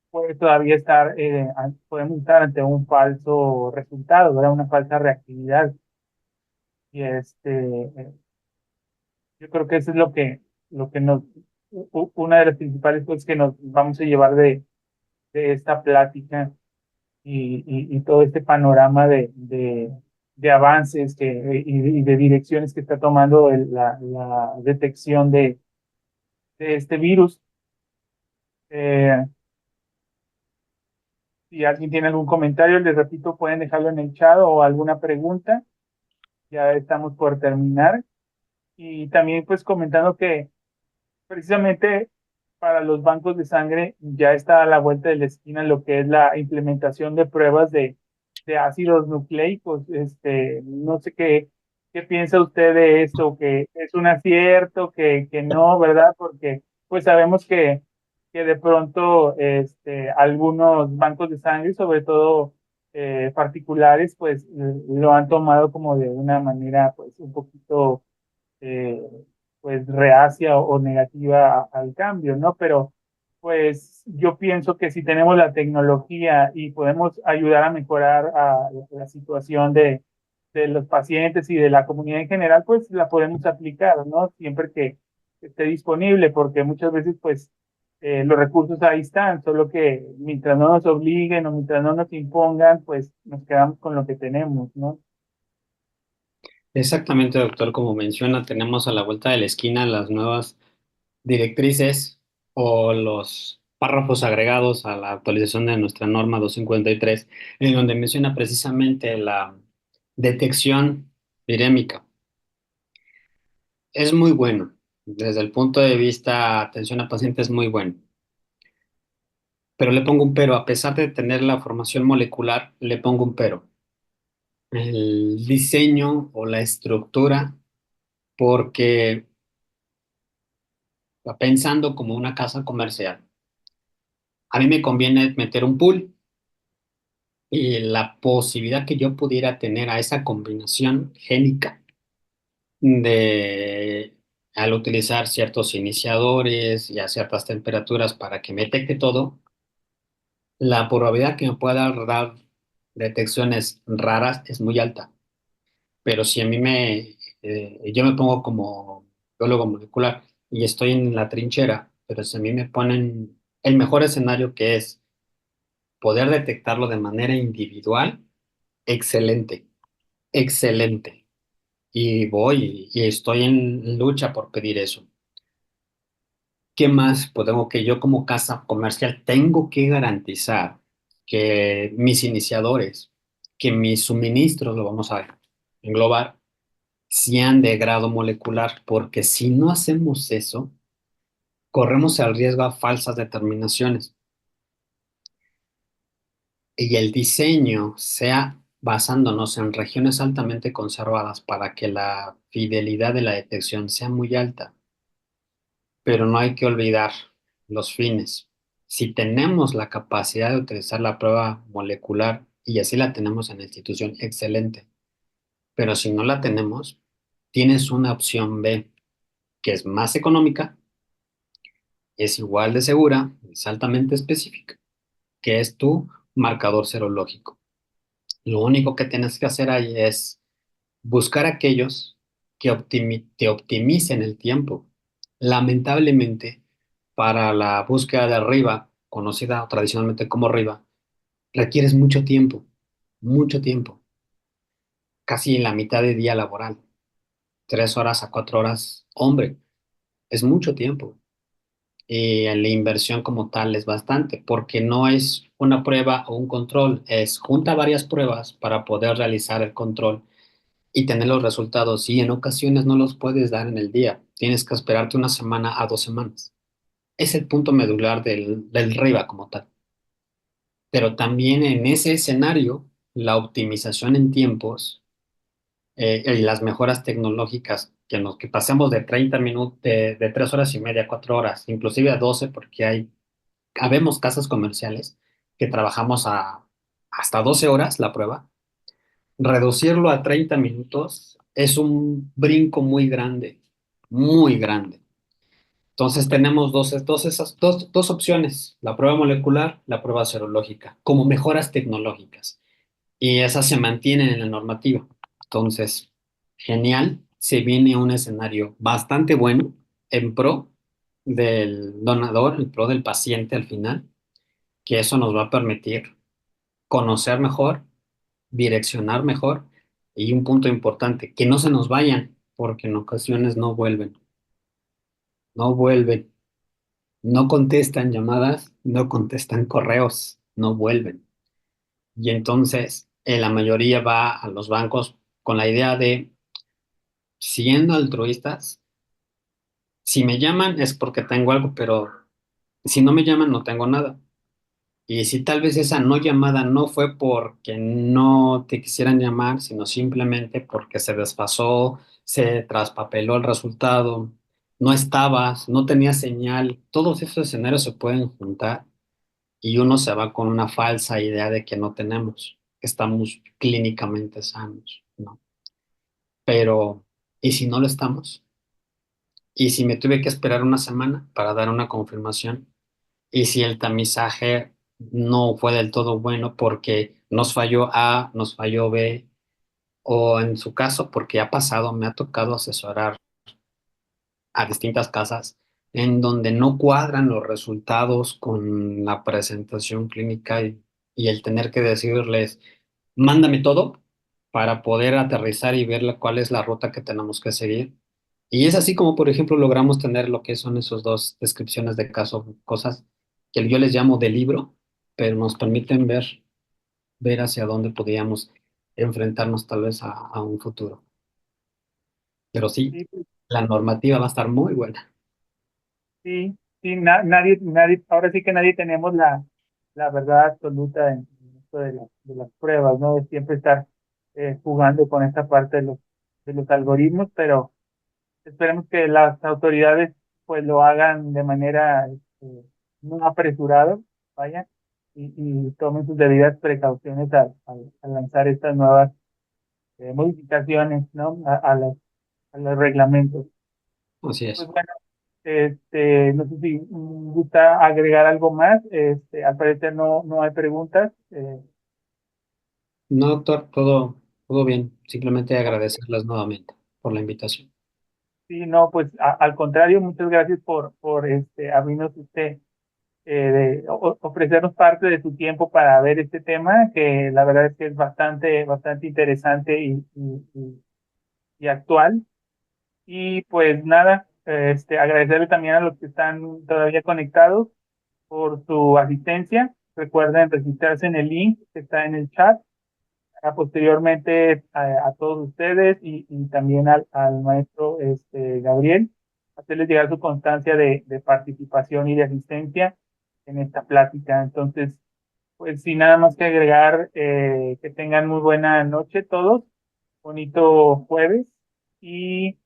A: puede todavía podemos estar ante un falso resultado, ¿verdad? Una falsa reactividad. Y yo creo que eso es lo que una de las principales cosas que nos vamos a llevar de esta plática y todo este panorama de avances y de direcciones que está tomando la detección de este virus. Eh, si alguien tiene algún comentario, les repito, pueden dejarlo en el chat o alguna pregunta. Ya estamos por terminar. Y también pues comentando que precisamente para los bancos de sangre ya está a la vuelta de la esquina lo que es la implementación de pruebas de ácidos nucleicos. No sé qué piensa usted de esto, que es un acierto, que no, ¿verdad? Porque pues sabemos que de pronto algunos bancos de sangre, sobre todo particulares, pues lo han tomado como de una manera pues un poquito eh, pues reacia o negativa al cambio, ¿no? Pero pues yo pienso que si tenemos la tecnología y podemos ayudar a mejorar a la situación de los pacientes y de la comunidad en general, pues la podemos aplicar, ¿no? Siempre que esté disponible, porque muchas veces pues los recursos ahí están, solo que mientras no nos obliguen o mientras no nos impongan, pues nos quedamos con lo que tenemos, ¿no?
B: Exactamente, doctor, como menciona, tenemos a la vuelta de la esquina las nuevas directrices o los párrafos agregados a la actualización de nuestra norma 253, en donde menciona precisamente la detección virémica. Es muy bueno. Desde el punto de vista atención a pacientes, es muy bueno. Pero le pongo un pero, a pesar de tener la formación molecular, le pongo un pero. El diseño o la estructura, porque pensando como una casa comercial, a mí me conviene meter un pool y la posibilidad que yo pudiera tener a esa combinación génica de al utilizar ciertos iniciadores y a ciertas temperaturas para que me detecte todo, la probabilidad que me pueda dar detecciones raras es muy alta. Pero si a yo me pongo como biólogo molecular y estoy en la trinchera, pero si a mí me ponen el mejor escenario que es poder detectarlo de manera individual, excelente, excelente. Y voy y estoy en lucha por pedir eso. ¿Qué más? Pues tengo que yo como casa comercial tengo que garantizar que mis iniciadores, que mis suministros, lo vamos a englobar, sean de grado molecular, porque si no hacemos eso, corremos el riesgo a falsas determinaciones. Y el diseño sea basándonos en regiones altamente conservadas para que la fidelidad de la detección sea muy alta. Pero no hay que olvidar los fines. Si tenemos la capacidad de utilizar la prueba molecular, y así la tenemos en la institución, excelente. Pero si no la tenemos, tienes una opción B, que es más económica, es igual de segura, es altamente específica, que es tu marcador serológico. Lo único que tienes que hacer ahí es buscar aquellos que te optimicen el tiempo. Lamentablemente, para la búsqueda de arriba, conocida tradicionalmente como arriba, requieres mucho tiempo, casi la mitad de día laboral, 3 horas a 4 horas, hombre, es mucho tiempo. Y la inversión como tal es bastante, porque no es una prueba o un control, es junta varias pruebas para poder realizar el control y tener los resultados. Y en ocasiones no los puedes dar en el día, tienes que esperarte una semana a 2 semanas. Es el punto medular del RIVA como tal. Pero también en ese escenario, la optimización en tiempos y las mejoras tecnológicas que pasemos de 30 minutos, de 3 horas y media, 4 horas, inclusive a 12, porque habemos casas comerciales que trabajamos hasta 12 horas la prueba. Reducirlo a 30 minutos es un brinco muy grande, muy grande. Entonces tenemos dos opciones, la prueba molecular, la prueba serológica, como mejoras tecnológicas. Y esas se mantienen en la normativa. Entonces, genial, se viene un escenario bastante bueno en pro del donador, en pro del paciente al final, que eso nos va a permitir conocer mejor, direccionar mejor y un punto importante, que no se nos vayan, porque en ocasiones no vuelven, no contestan llamadas, no contestan correos, no vuelven. Y entonces la mayoría va a los bancos con la idea de, siendo altruistas, si me llaman es porque tengo algo, pero Si no me llaman, no tengo nada. Y si tal vez esa no llamada no fue porque no te quisieran llamar, sino simplemente porque se desfasó, se traspapeló el resultado, no estabas, no tenías señal, todos esos escenarios se pueden juntar y uno se va con una falsa idea de que no tenemos, que estamos clínicamente sanos, ¿no? Pero, ¿y si no lo estamos? ¿Y si me tuve que esperar una semana para dar una confirmación? ¿Y si el tamizaje no fue del todo bueno porque nos falló A, nos falló B, o en su caso, porque ha pasado, me ha tocado asesorar a distintas casas en donde no cuadran los resultados con la presentación clínica y el tener que decirles, mándame todo para poder aterrizar y ver cuál es la ruta que tenemos que seguir. Y es así como, por ejemplo, logramos tener lo que son esos dos descripciones de caso, cosas que yo les llamo de libro, pero nos permiten ver hacia dónde podríamos enfrentarnos tal vez a un futuro. Pero sí,
A: Sí, pues,
B: la normativa va a estar muy buena.
A: sí, sí, nadie, ahora sí que nadie tenemos la verdad absoluta en esto de las pruebas, ¿no? De siempre estar jugando con esta parte de los algoritmos, pero esperemos que las autoridades pues lo hagan de manera no apresurada, vaya, y tomen sus debidas precauciones al lanzar estas nuevas modificaciones, ¿no? A los reglamentos.
B: Así
A: Pues
B: es.
A: bueno, no sé si gusta agregar algo más. Al parecer no hay preguntas.
B: No, doctor, todo bien. Simplemente
A: Ok.
B: agradecerles nuevamente por la invitación.
A: Sí, no, pues al contrario, muchas gracias por abrirnos ofrecernos parte de su tiempo para ver este tema, que la verdad es que es bastante interesante y actual. Y pues nada, agradecerle también a los que están todavía conectados por su asistencia. Recuerden registrarse en el link que está en el chat. Posteriormente a todos ustedes y también al maestro Gabriel, hacerles llegar su constancia de participación y de asistencia en esta plática. Entonces, pues sin nada más que agregar, que tengan muy buena noche todos, bonito jueves y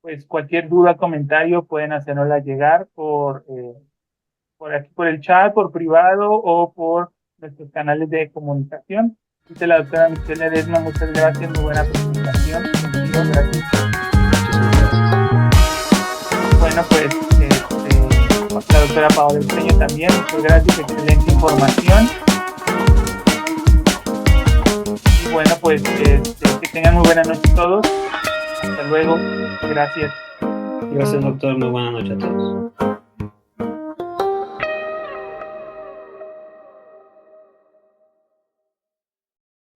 A: pues cualquier duda, comentario pueden hacérnosla llegar por aquí, por el chat, por privado o por nuestros canales de comunicación. Dice la doctora Michelle Ledesma, muchas gracias, muy buena presentación. Coincido, gracias.
B: Muchísimas gracias.
A: Bueno, pues la doctora Paola Eugenio también, muchas gracias, excelente información. Y bueno, pues que tengan muy buena noche todos. Hasta luego. Gracias.
B: Gracias, doctor. Muy buena noche a todos.